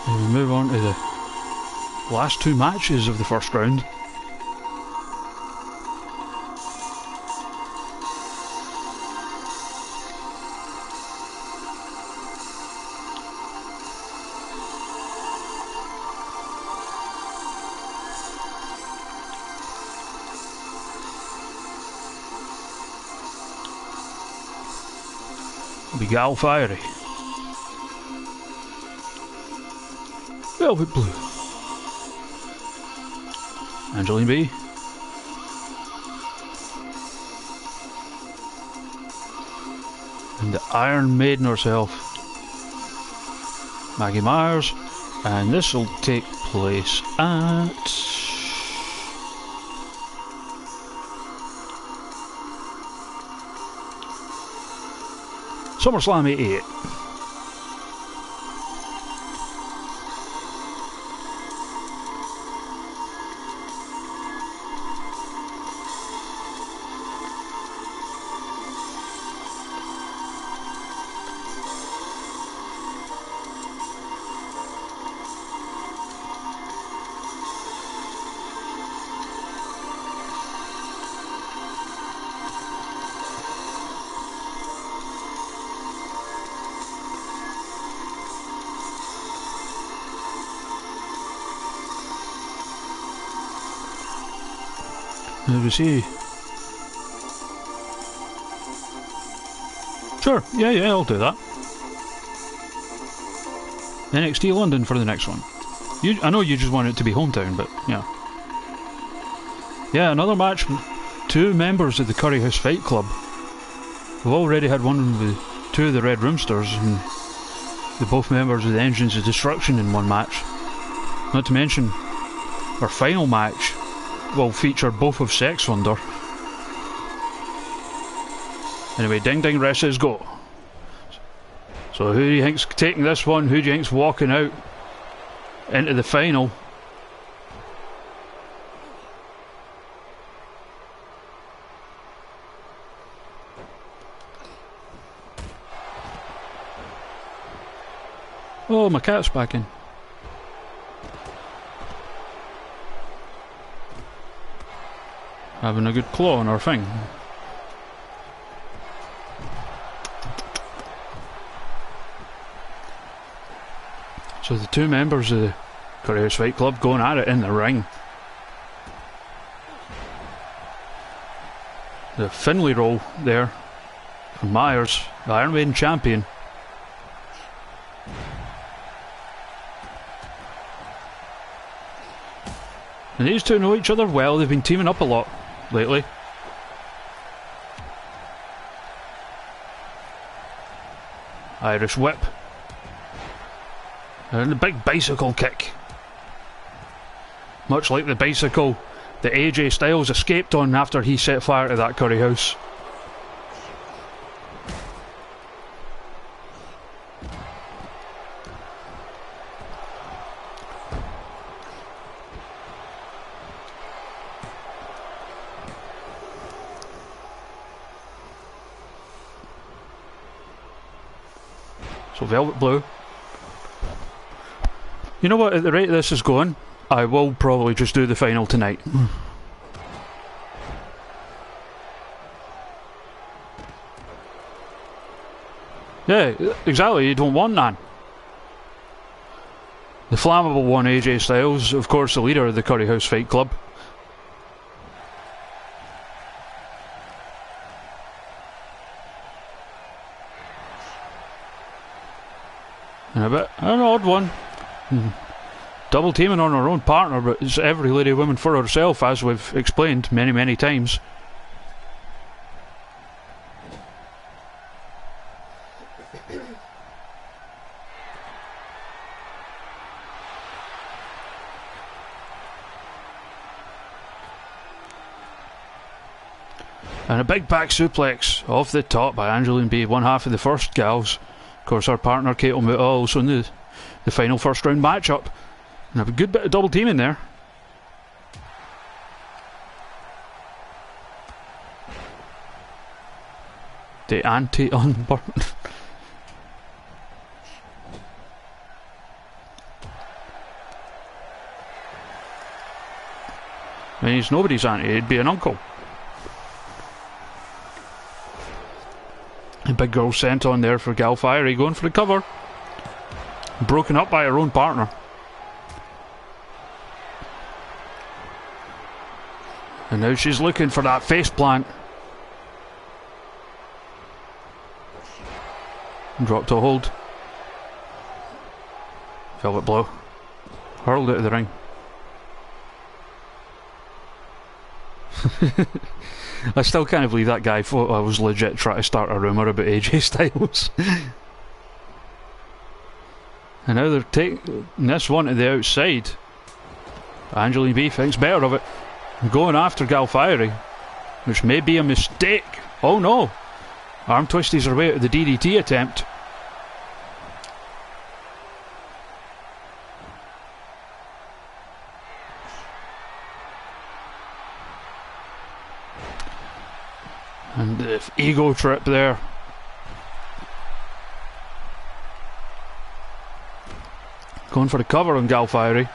And we move on to the last two matches of the first round. Big Al Fiery. Velvet Blue. Angeline B. And the Iron Maiden herself, Maggie Myers. And this will take place at SummerSlam 88. Let me see. Sure, yeah, I'll do that. NXT London for the next one. I know you just want it to be hometown, but yeah. Yeah, another match. Two members of the Curry House Fight Club. We've already had one with two of the Red Roomsters, and they're both members of the Engines of Destruction in one match. Not to mention, our final match will feature both of Sex Thunder. Anyway, ding ding, wrestlers go. So who do you think's taking this one? Who do you think's walking out into the final? Oh, my cat's back in. Having a good claw on our thing. So the two members of the Curry House Fight Club going at it in the ring. The Finley roll there from Myers, the Iron Maiden champion. And these two know each other well. They've been teaming up a lot lately. Irish whip. And the big bicycle kick. Much like the bicycle that AJ Styles escaped on after he set fire to that Curry house. So Velvet Blue. You know what, at the rate this is going, I will probably just do the final tonight. Yeah, exactly, you don't want that. The flammable one, AJ Styles, of course the leader of the Curry House Fight Club. And a bit an odd one. Double teaming on her own partner, but it's every lady woman for herself, as we've explained many, many times. And a big back suplex off the top by Angeline B, one half of the first gals. Of course, her partner Kate Muta also in the final first round matchup. And have a good bit of double teaming there. The anti-unburnt. I mean, he's nobody's auntie, he'd be an uncle. The big girl sent on there for Gal Fiery, going for the cover. Broken up by her own partner. And now she's looking for that face plant. Drop to hold. Velvet blow. Hurled out of the ring. I still can't believe that guy thought I was legit trying to start a rumour about AJ Styles. And now they're taking this one to the outside. Angeline B thinks better of it. Going after Gal Fiery, which may be a mistake. Oh no! Arm twisties her way out of the DDT attempt. And the ego trip there. Going for the cover on Gal Fiery.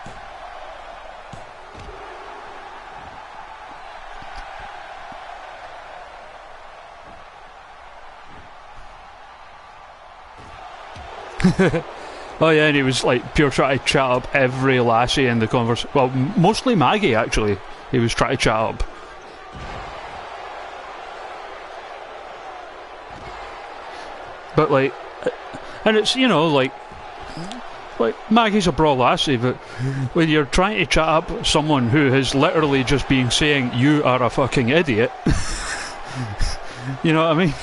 Oh yeah, and he was like pure trying to chat up every lassie in the conversation. Well, mostly Maggie actually. He was trying to chat up. But like, and it's, you know, like Maggie's a brawl lassie, but when you're trying to chat up someone who has literally just been saying you are a fucking idiot, you know what I mean?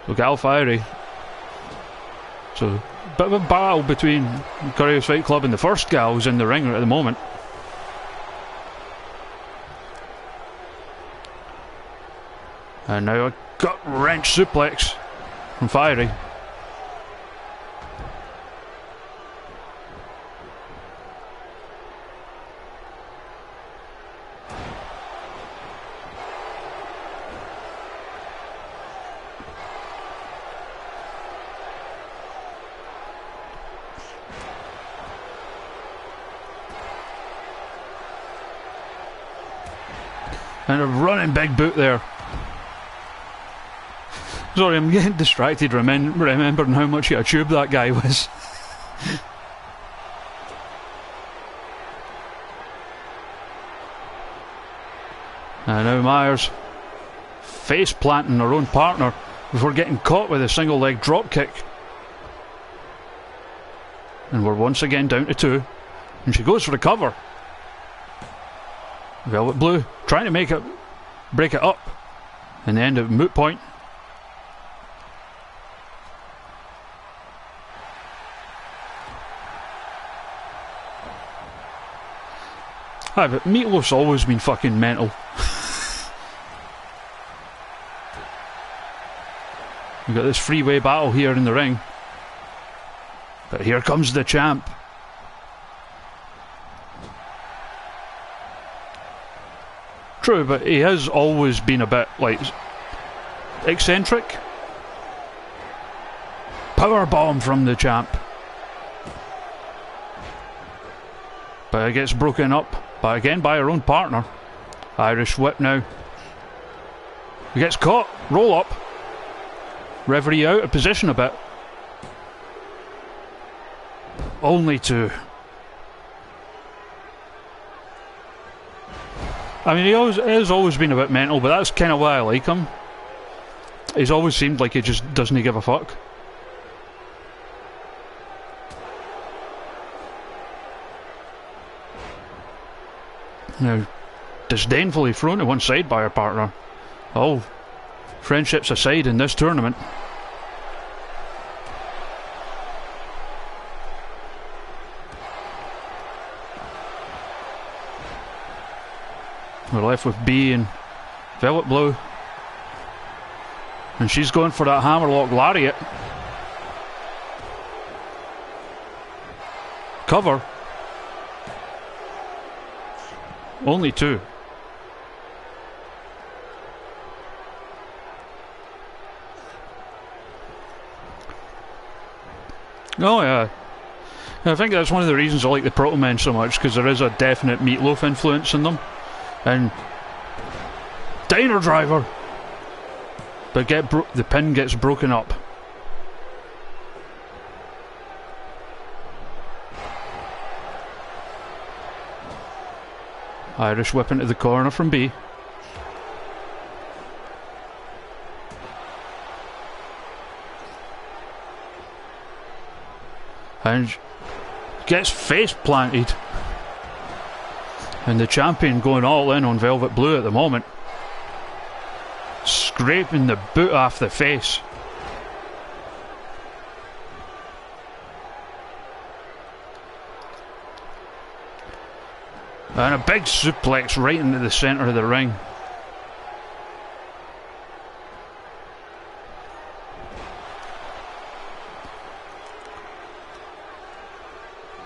So Gal Fiery. So bit of a battle between Curry House Fight Club and the first gal who's in the ring at the moment. And now a gut wrench suplex from Fiery. And a running big boot there. Sorry, I'm getting distracted remembering how much of a tube that guy was. And now Myers face planting her own partner before getting caught with a single leg drop kick. And we're once again down to 2. And she goes for the cover. Velvet Blue trying to break it up. In the end of moot point. Aye, but Meatloaf's always been fucking mental. We've got this freeway battle here in the ring. But here comes the champ. True, but he has always been a bit, like, eccentric. Powerbomb from the champ. But it gets broken up But again by her own partner. Irish whip now. He gets caught. Roll up. Referee out of position a bit. Only 2. I mean, he has always been a bit mental, but that's kind of why I like him. He's always seemed like he just doesn't give a fuck. Now, disdainfully thrown to one side by her partner. Oh, friendships aside in this tournament. We're left with B and Velvet Blue. And she's going for that hammerlock lariat. Cover. Only 2. Oh yeah. I think that's one of the reasons I like the Proto Men so much, because there is a definite Meatloaf influence in them. And Diner Driver. But the pin gets broken up. Irish whip into the corner from B. And gets face planted. And the champion going all in on Velvet Blue at the moment. Scraping the boot off the face. And a big suplex right into the centre of the ring.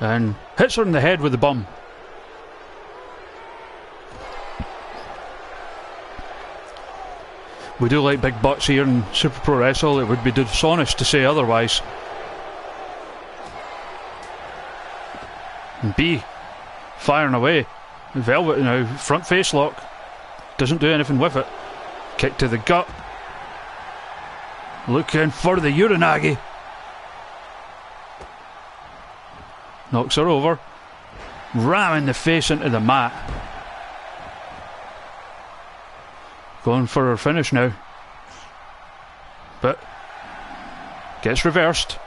And hits her in the head with the bum. We do like big butts here in Super Pro Wrestle. It would be dishonest to say otherwise. And B firing away. Velvet now, front face lock. Doesn't do anything with it. Kick to the gut. Looking for the Uranagi. Knocks her over. Ramming the face into the mat. Going for her finish now. But gets reversed.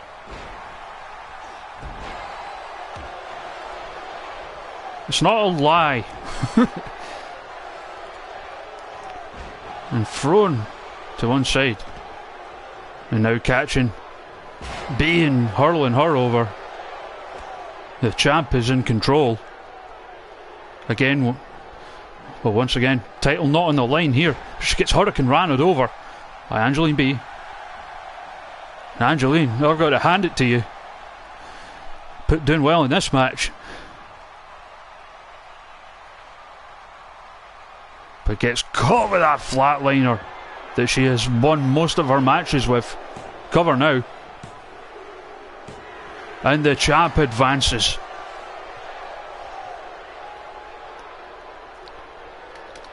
It's not a lie. And thrown to one side. And now catching B and hurling her over. The champ is in control. Again, well, once again, title not on the line here. She gets Hurricane Ranted over by Angeline B. And Angeline, I've got to hand it to you. Doing well in this match. But gets caught with that flatliner that she has won most of her matches with. Cover now. And the champ advances.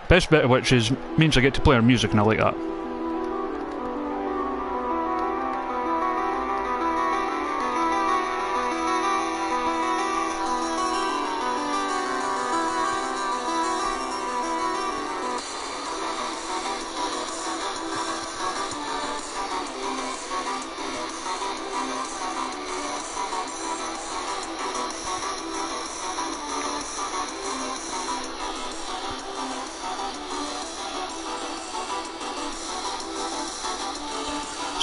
Best bit of which means I get to play her music, and I like that.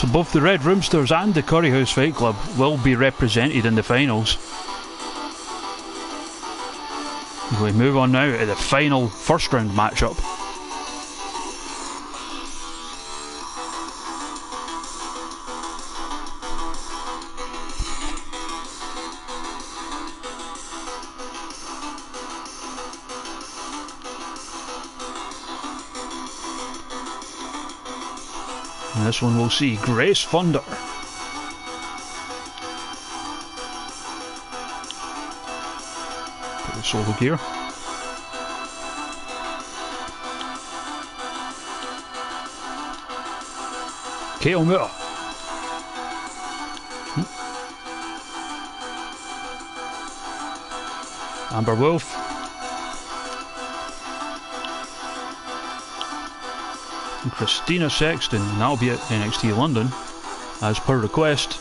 So both the Red Roomsters and the Curry House Fight Club will be represented in the finals. We move on now to the final first round matchup. And this one we'll see Grace Thunder. Put the solo gear. Kato Muta. Amber Wolf. And Christina Sexton. And that'll be at NXT London, as per request.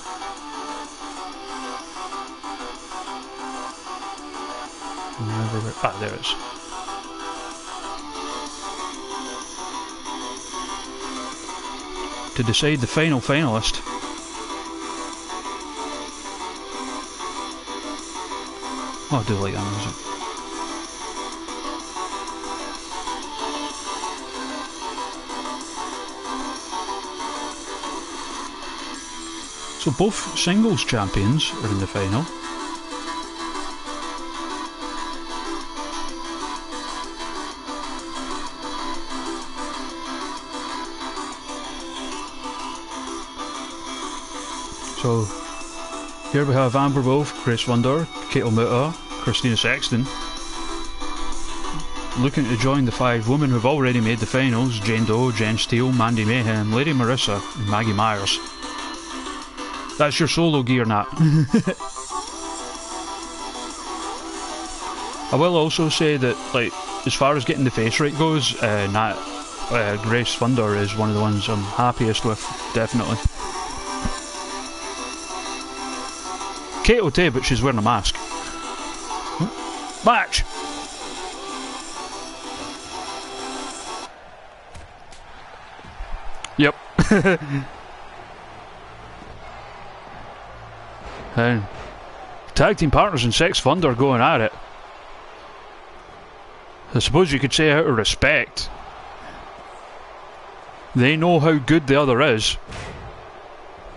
Ah, there it is. To decide the final finalist. Oh, I do like that music. So both singles champions are in the final. So here we have Amber Wolf, Grace Wonder, Kato Muta, Christina Sexton looking to join the 5 women who've already made the finals: Jane Doe, Jen Steele, Mandy Mayhem, Lady Marissa and Maggie Myers. That's your solo gear, Nat. I will also say that, like, as far as getting the face rate goes, Grace Wonder is one of the ones I'm happiest with, definitely. Kato too, but she's wearing a mask. Match! Yep. And tag team partners and Sex Thunder going at it. I suppose you could say out of respect. They know how good the other is,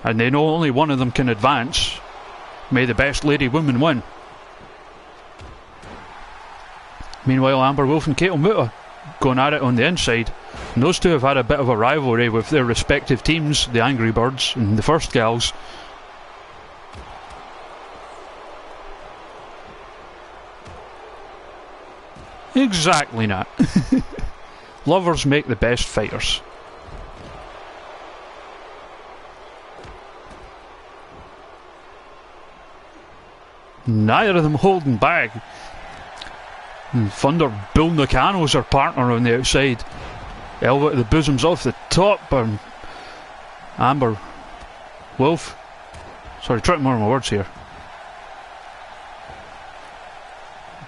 and they know only one of them can advance. May the best lady woman win. Meanwhile, Amber Wolf and Kato Muta going at it on the inside. And those two have had a bit of a rivalry with their respective teams, the Angry Birds and the First Gals. Exactly, Nat. Lovers make the best fighters. Neither of them holding back. And Thunder Bull Nakano's her partner on the outside. Elbow to the bosoms off the top. Amber Wolf. Sorry, trying more of my words here.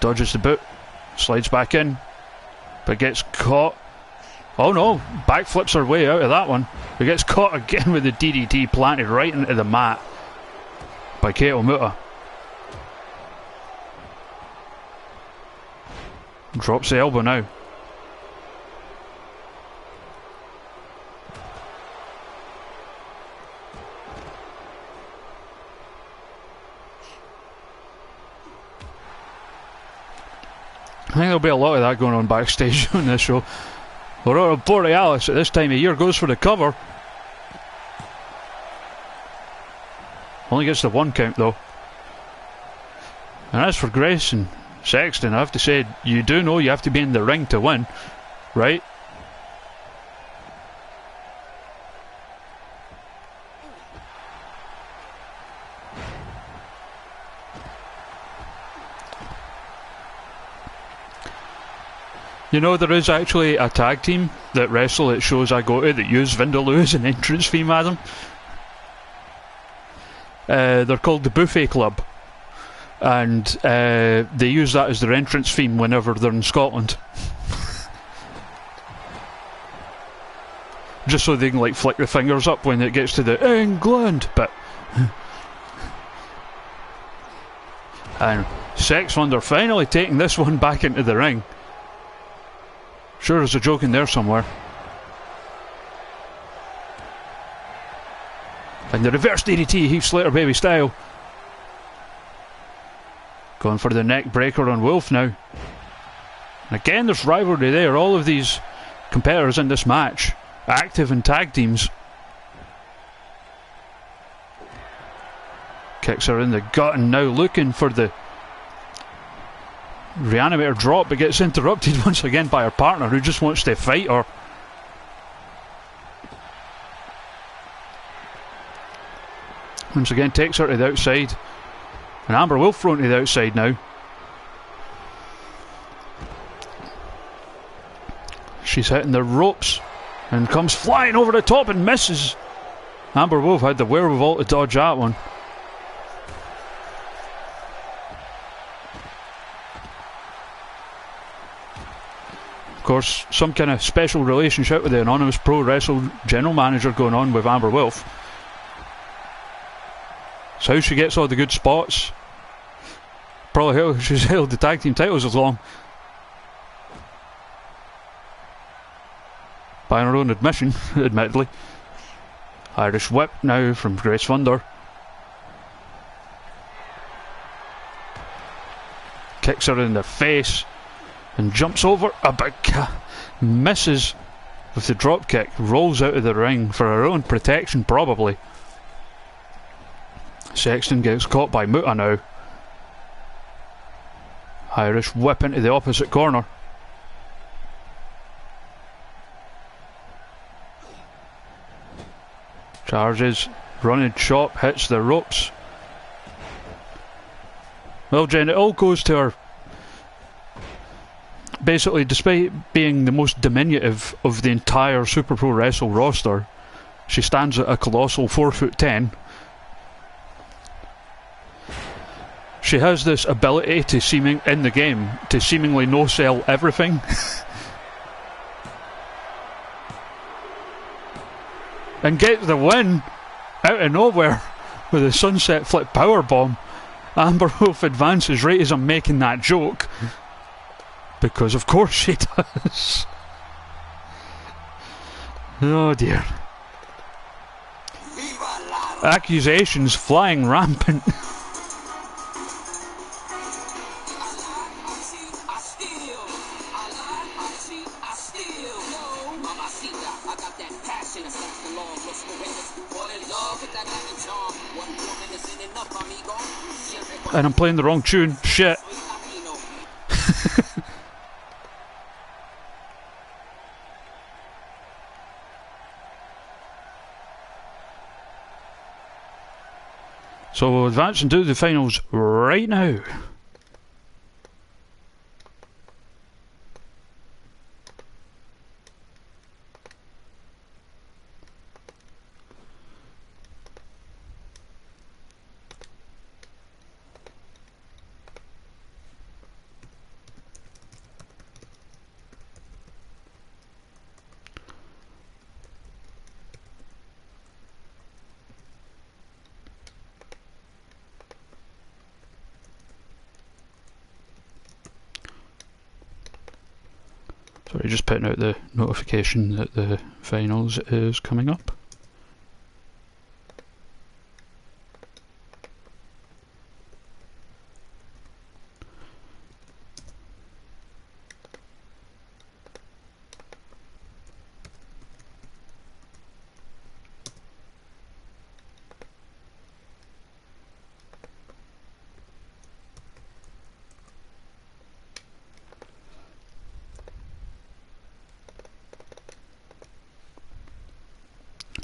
Dodges the boot. Slides back in. But gets caught. Oh no, backflips her way out of that one. But gets caught again with the DDT planted right into the mat by Kato Muta. Drops the elbow now. I think there'll be a lot of that going on backstage on this show. Aurora Borealis at this time of year goes for the cover. Only gets the 1 count though. And as for Grace and Sexton, I have to say, you do know you have to be in the ring to win, right? You know, there is actually a tag team that wrestle at shows I go to that use Vindaloo as an entrance fee, madam. They're called the Buffet Club. And they use that as their entrance theme whenever they're in Scotland. Just so they can, like, flick the fingers up when it gets to the England bit. And Sex Thunder finally taking this one back into the ring. Sure, there's a joke in there somewhere. And the reverse DDT, Heath Slater baby style. Going for the neck breaker on Wolf now. And again, there's rivalry there. All of these competitors in this match active in tag teams. Kicks her in the gut and now looking for the Reanimator drop, but gets interrupted once again by her partner who just wants to fight her. once again takes her to the outside. And Amber Wolf thrown to the outside now. She's hitting the ropes and comes flying over the top and misses. Amber Wolf had the wherewithal to dodge that one. Of course, some kind of special relationship with the Anonymous Pro Wrestle general manager going on with Amber Wolf. It's how she gets all the good spots. Probably how she's held the tag team titles as long. By her own admission, admittedly. Irish whip now from Grace Thunder. Kicks her in the face and jumps over a big misses with the drop kick. Rolls out of the ring for her own protection, probably. Sexton gets caught by Muta now. Irish whip into the opposite corner. Charges, running chop, hits the ropes. Well, Jen, it all goes to her. Basically, despite being the most diminutive of the entire Super Pro Wrestle roster, she stands at a colossal 4'10". She has this ability to in the game to seemingly no-sell everything. And get the win out of nowhere with a sunset flip powerbomb. Amber Wolf advances right as I'm making that joke, because of course she does. Oh dear. Accusations flying rampant. And I'm playing the wrong tune. Shit. So we'll advance and do the finals right now. Sorry, just putting out the notification that the finals is coming up.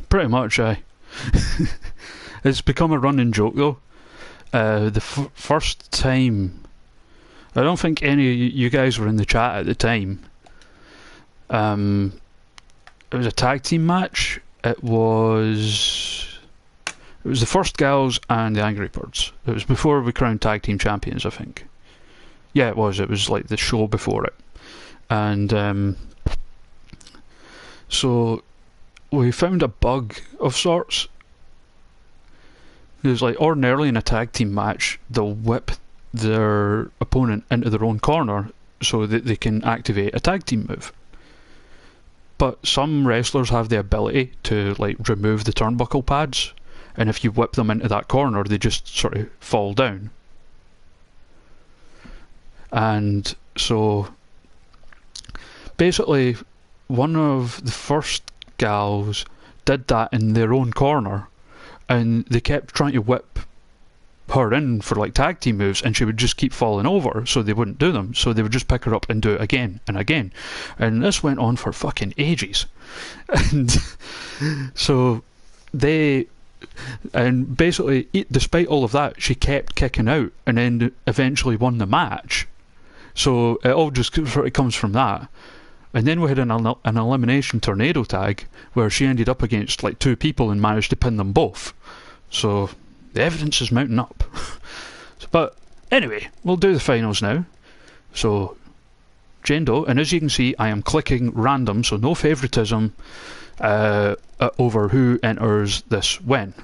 Pretty much, aye. It's become a running joke though. The first time, I don't think any of you guys were in the chat at the time. It was a tag team match. It was the First Gals and the Angry Birds. It was before we crowned tag team champions, I think. Yeah, it was. It was like the show before it, and so we found a bug of sorts. It was like ordinarily in a tag team match, they'll whip their opponent into their own corner so that they can activate a tag team move. But some wrestlers have the ability to like remove the turnbuckle pads, and if you whip them into that corner, they just sort of fall down. And so basically one of the first gals did that in their own corner, and they kept trying to whip her in for like tag team moves, and she would just keep falling over, so they wouldn't do them, so they would just pick her up and do it again and again, and this went on for fucking ages. And so they And basically, despite all of that, she kept kicking out and then eventually won the match. So it all just sort of comes from that. And then we had an elimination tornado tag where she ended up against like 2 people and managed to pin them both. So the evidence is mounting up. But anyway, we'll do the finals now. So Jane Doe, and as you can see, I am clicking random, so no favouritism over who enters this when.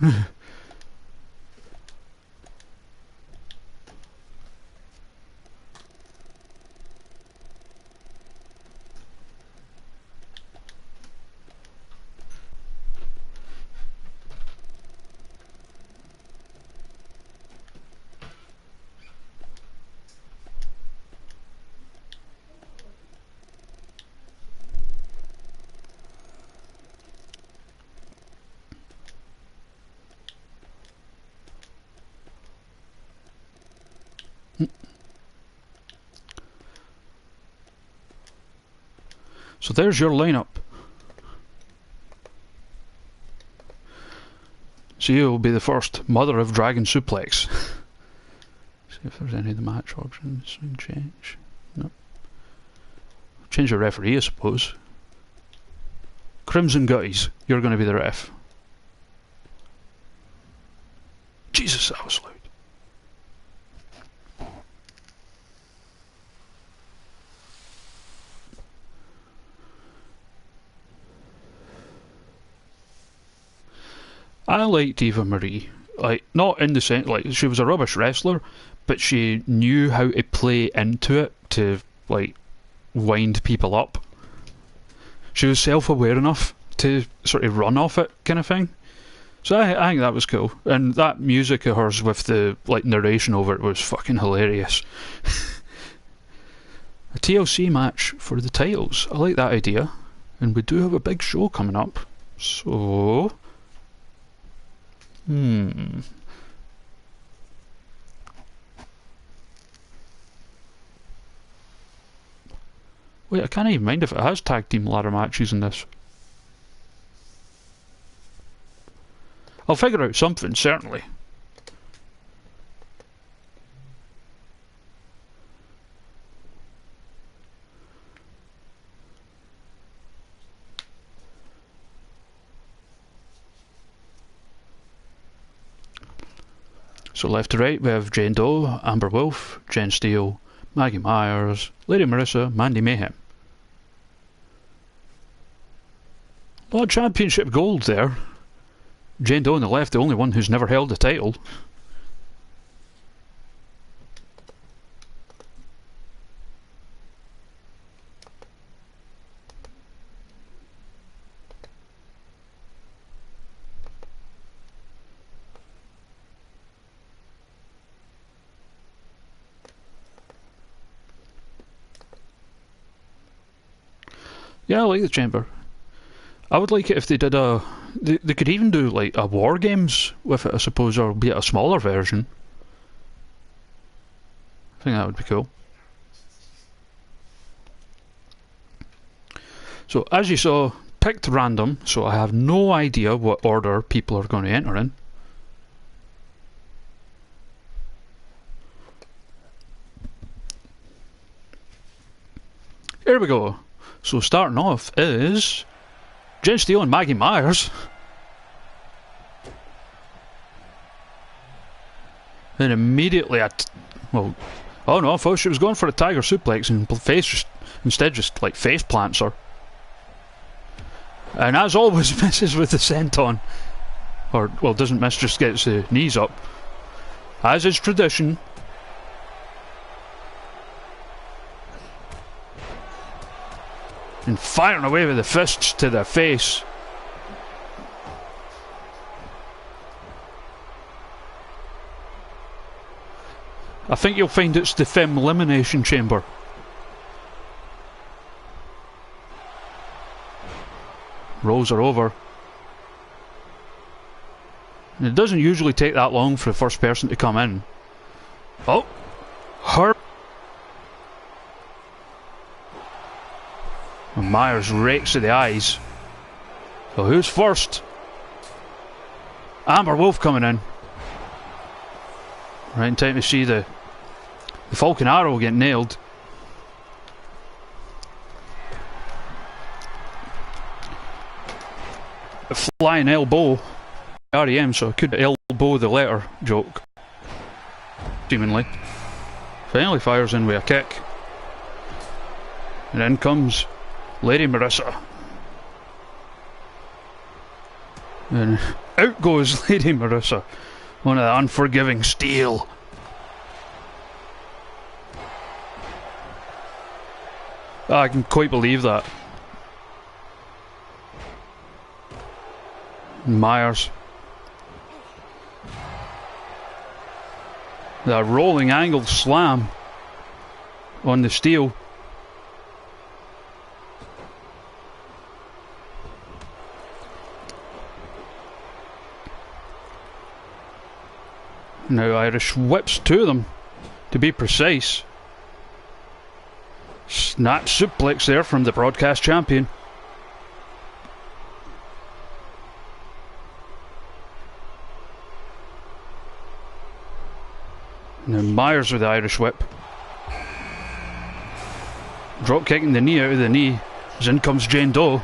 So there's your lineup. She will be the first Mother of Dragon Suplex. See if there's any of the match options. Change. No. Change the referee, I suppose. Crimson Gutties, you're going to be the ref. Jesus, that was loud. I liked Eva Marie. Like, not in the sense, like, she was a rubbish wrestler, but she knew how to play into it to, like, wind people up. She was self-aware enough to sort of run off it, kind of thing. So I think that was cool. And that music of hers with the, like, narration over it was fucking hilarious. A TLC match for the titles. I like that idea. And we do have a big show coming up. So... Wait, I can't even mind if it has tag team ladder matches in this. I'll figure out something, certainly. So left to right we have Jane Doe, Amber Wolf, Jen Steele, Maggie Myers, Lady Marissa, Mandy Mayhem. A lot of championship gold there. Jane Doe on the left, the only one who's never held the title. Yeah, I like the chamber. I would like it if they did a... They could even do like a War Games with it, I suppose, or be it a smaller version. I think that would be cool. So, as you saw, picked random, so I have no idea what order people are going to enter in. Here we go. So starting off is Jen Steele and Maggie Myers. Then immediately well, oh no, I thought she was going for a tiger suplex and instead just like face plants her. And as always misses with the senton. Or, well, doesn't miss, just gets the knees up. As is tradition. And firing away with the fists to the face. I think you'll find it's the Femme Elimination Chamber. Rolls her over. And it doesn't usually take that long for the first person to come in. Oh! Her! And Myers rakes to the eyes. So who's first? Amber Wolf coming in. Right in time to see the Falcon Arrow get nailed. A flying elbow. REM, so I could elbow the letter joke. Seemingly. Finally fires in with a kick. And in comes Lady Marissa. And out goes Lady Marissa. One of the unforgiving steel. I can quite believe that. Myers. The rolling angle slam on the steel. Now Irish whips to them, to be precise. Snap suplex there from the broadcast champion. Now Myers with the Irish whip. Drop kicking the knee out of the knee as in comes Jane Doe.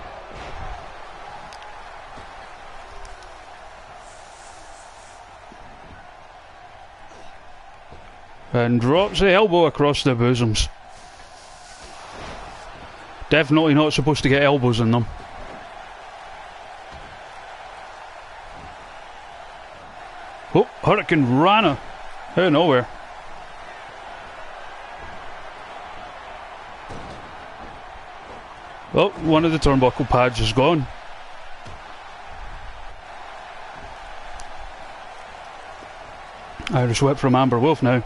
And drops the elbow across the bosoms. Definitely not supposed to get elbows in them. Oh, Hurricane Rana out of nowhere. Oh, one of the turnbuckle pads is gone. Irish whip from Amber Wolf now.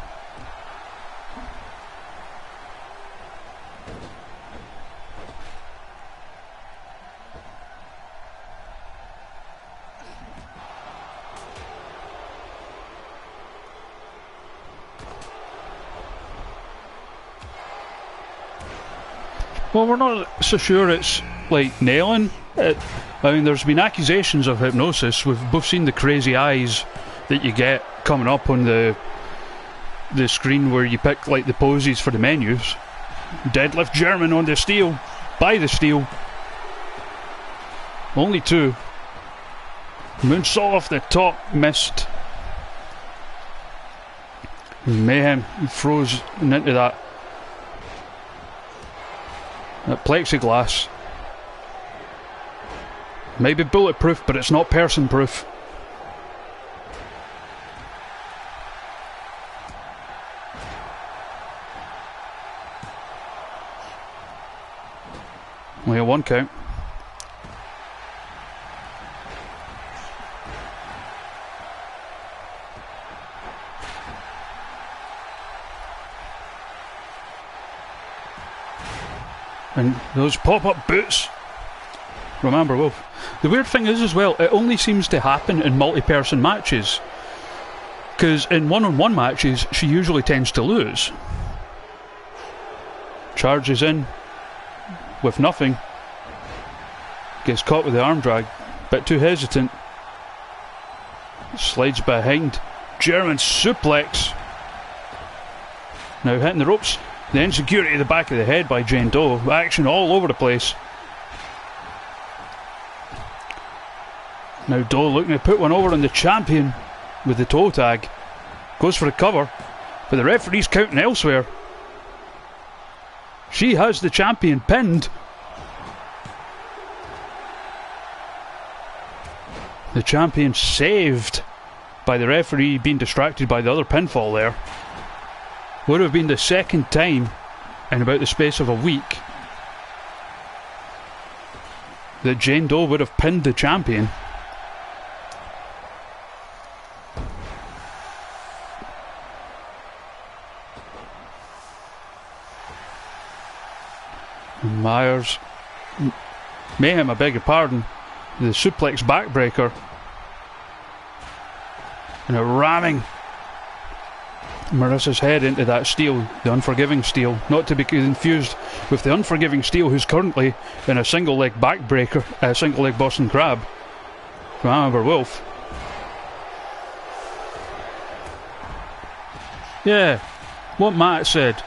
Well, we're not so sure it's like nailing it. I mean, there's been accusations of hypnosis. We've both seen the crazy eyes that you get coming up on the screen where you pick like the poses for the menus. Deadlift German on the steel, by the steel. Only two. Moonsault off the top, missed. Mayhem froze into that plexiglass. Maybe bulletproof, but it's not person proof. Only a one count. And those pop-up boots from Amber Wolf. The weird thing is as well, it only seems to happen in multi-person matches. Because in one-on-one matches, she usually tends to lose. Charges in with nothing. Gets caught with the arm drag. Bit too hesitant. Slides behind. German suplex. Now hitting the ropes. The insecurity at the back of the head by Jane Doe. Action all over the place. Now Doe looking to put one over on the champion with the toe tag. Goes for the cover, but the referee's counting elsewhere. She has the champion pinned. The champion saved by the referee being distracted by the other pinfall there. Would have been the second time in about the space of a week that Jane Doe would have pinned the champion. Myers, Mayhem, I beg your pardon, the suplex backbreaker, and a ramming Marissa's head into that steel, the unforgiving steel, not to be confused with the unforgiving steel who's currently in a single leg backbreaker, a single leg Boston Crab from Amber Wolf. Yeah, what Matt said.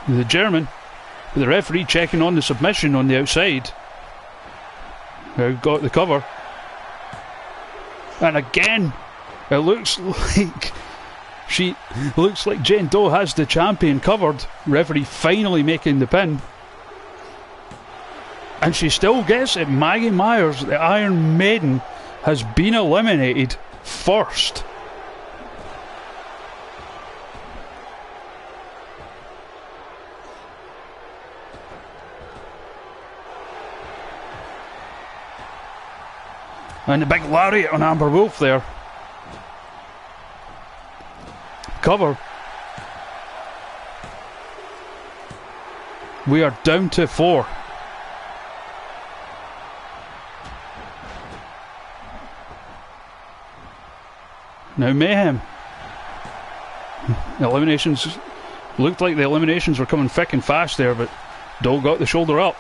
The German, the referee checking on the submission on the outside. Now got the cover. And again, it looks like Jane Doe has the champion covered. Referee finally making the pin. And she still gets it. Maggie Myers, the Iron Maiden, has been eliminated first. And the big lariat on Amber Wolf there. Cover. We are down to 4. Now Mayhem. The eliminations looked like the eliminations were coming thick and fast there, but Doe got the shoulder up.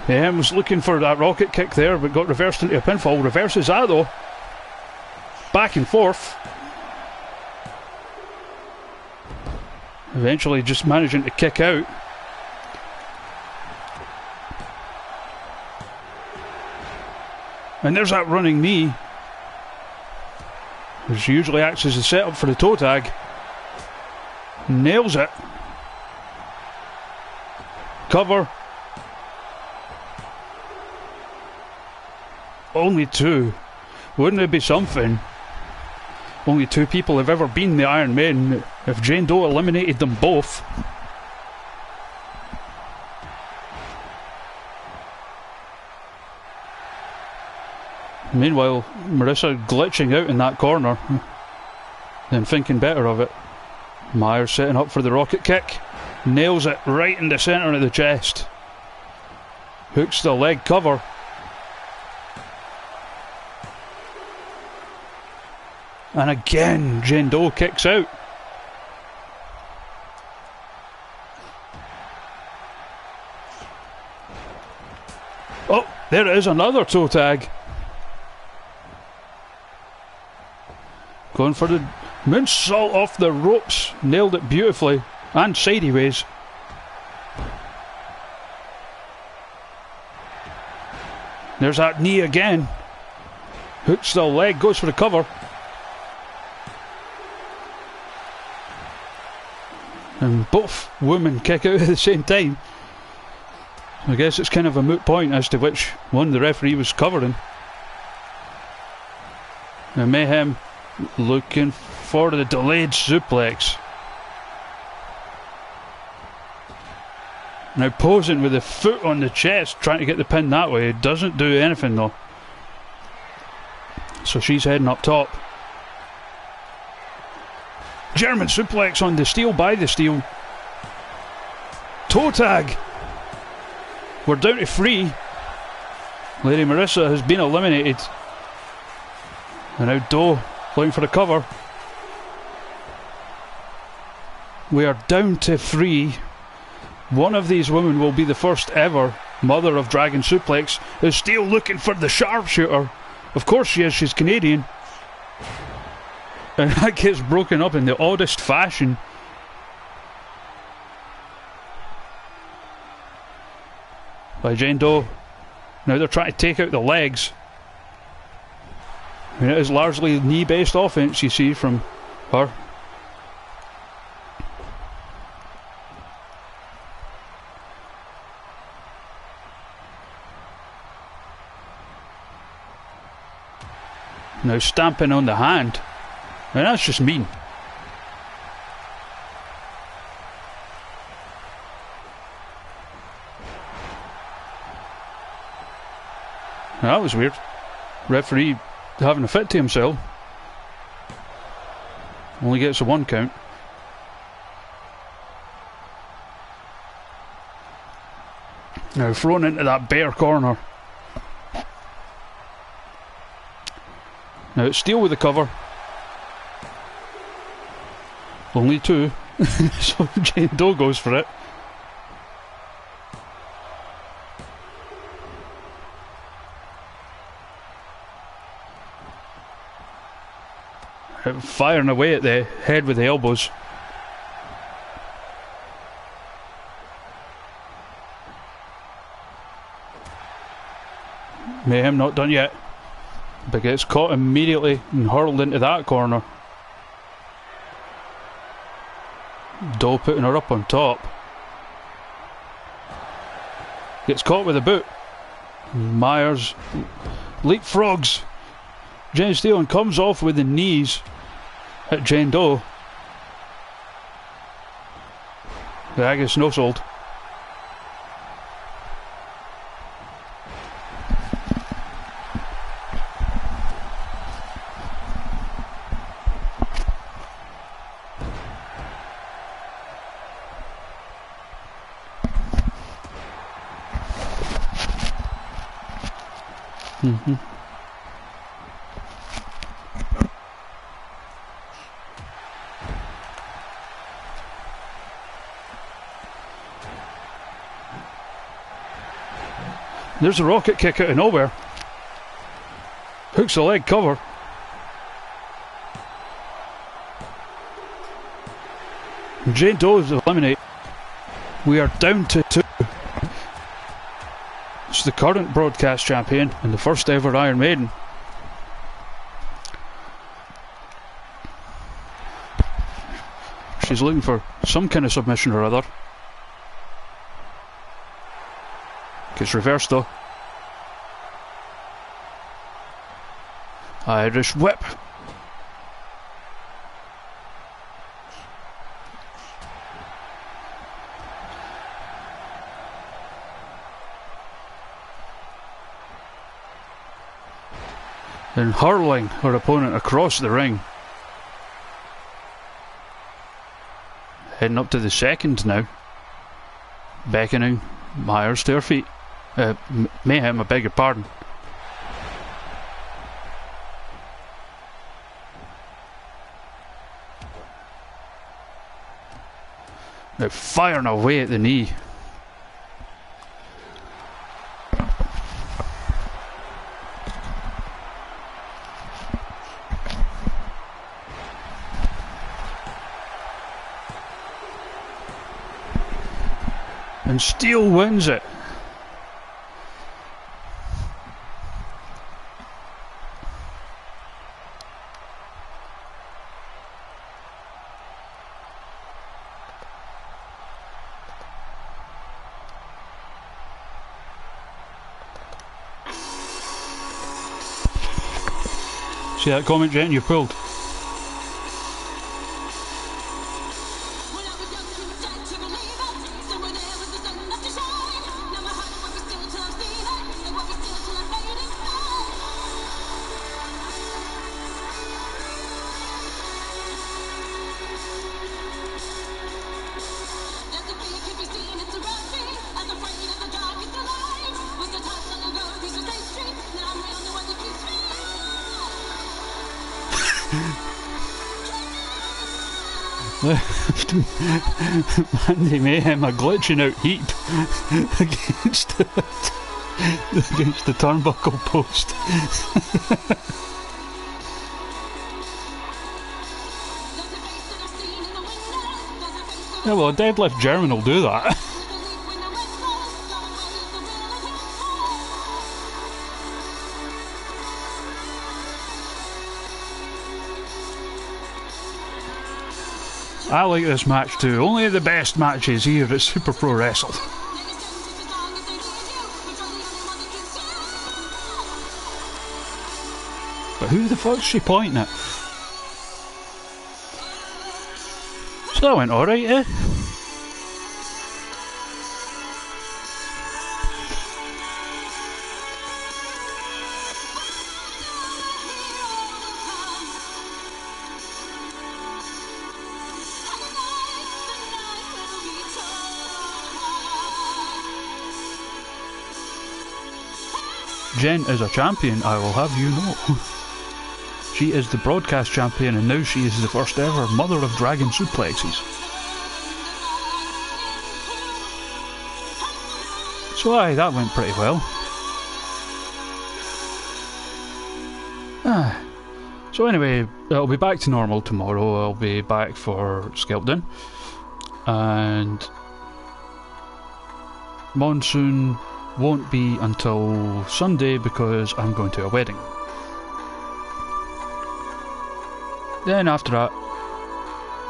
Mayhem was looking for that rocket kick there, but got reversed into a pinfall. Reverses that though. Back and forth. Eventually just managing to kick out. And there's that running knee, which usually acts as a setup for the toe tag. Nails it. Cover. Only 2. Wouldn't it be something? Only 2 people have ever been the Iron Maiden. If Jane Doe eliminated them both. Meanwhile, Marissa glitching out in that corner, then thinking better of it. Myers setting up for the rocket kick. Nails it right in the centre of the chest. Hooks the leg cover. And again, Jane Doe kicks out. Oh, there it is, another toe tag. Going for the moonsault off the ropes. Nailed it beautifully. And sideways. There's that knee again. Hooks the leg, goes for the cover. And both women kick out at the same time. I guess it's kind of a moot point as to which one the referee was covering. And Mayhem looking for the delayed suplex. Now posing with the foot on the chest, trying to get the pin that way. It doesn't do anything though. So she's heading up top. German suplex on the steel, by the steel. Toe tag. We're down to 3. Lady Marissa has been eliminated. And now Doe looking for the cover. We are down to 3. One of these women will be the first ever Mother of Dragon Suplex. Is still looking for the sharpshooter. Of course she is, she's Canadian. And that gets broken up in the oddest fashion. By Jane Doe. Now they're trying to take out the legs. I mean, it is largely knee-based offense you see from her. Now stamping on the hand. And that's just mean. That was weird. Referee having a fit to himself. Only gets a 1 count. Now thrown into that bare corner. Now it's Steele with the cover. Only 2. So Jane Doe goes for it. firing away at the head with the elbows. Mayhem not done yet, but gets caught immediately and hurled into that corner. Doe putting her up on top. Gets caught with a boot. Myers leapfrogs Jane Steele and comes off with the knees at Jane Doe. The Agus no sold. There's a rocket kick out of nowhere. Hooks the leg cover. Jane Doe is eliminated. We are down to 2. It's the current broadcast champion and the first ever Iron Maiden. She's looking for some kind of submission or other. Gets reversed though. Irish whip. And hurling her opponent across the ring. Heading up to the second now. Beckoning Myers to her feet. Mayhem, I beg your pardon. Now firing away at the knee. And Steele wins it. See that comment, Jen? You pulled. Mandy Mayhem are glitching out heat against the turnbuckle post. Yeah, well, a deadlift German will do that. I like this match too. Only the best matches here at Super Pro Wrestle. But who the fuck's she pointing at? So that went alright, eh? Jen is a champion, I will have you know. She is the broadcast champion and now she is the first ever Mother of Dragon Suplexes. So aye, that went pretty well. So So anyway, it'll be back to normal tomorrow. I'll be back for Skelpton. And Monsoon won't be until Sunday because I'm going to a wedding. Then after that,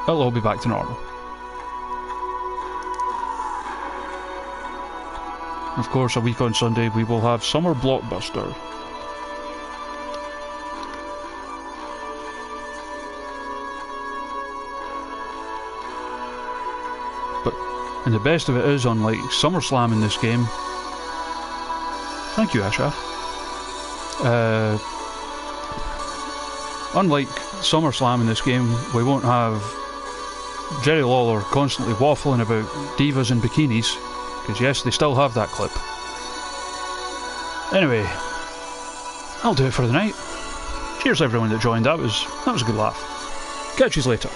it'll all be back to normal. Of course, a week on Sunday we will have Summer Blockbuster. And the best of it is, unlike SummerSlam in this game, thank you Ashraf, unlike SummerSlam in this game, we won't have Jerry Lawler constantly waffling about divas in bikinis, because yes, they still have that clip. Anyway, I'll do it for the night. Cheers everyone that joined, that was a good laugh. Catch you later.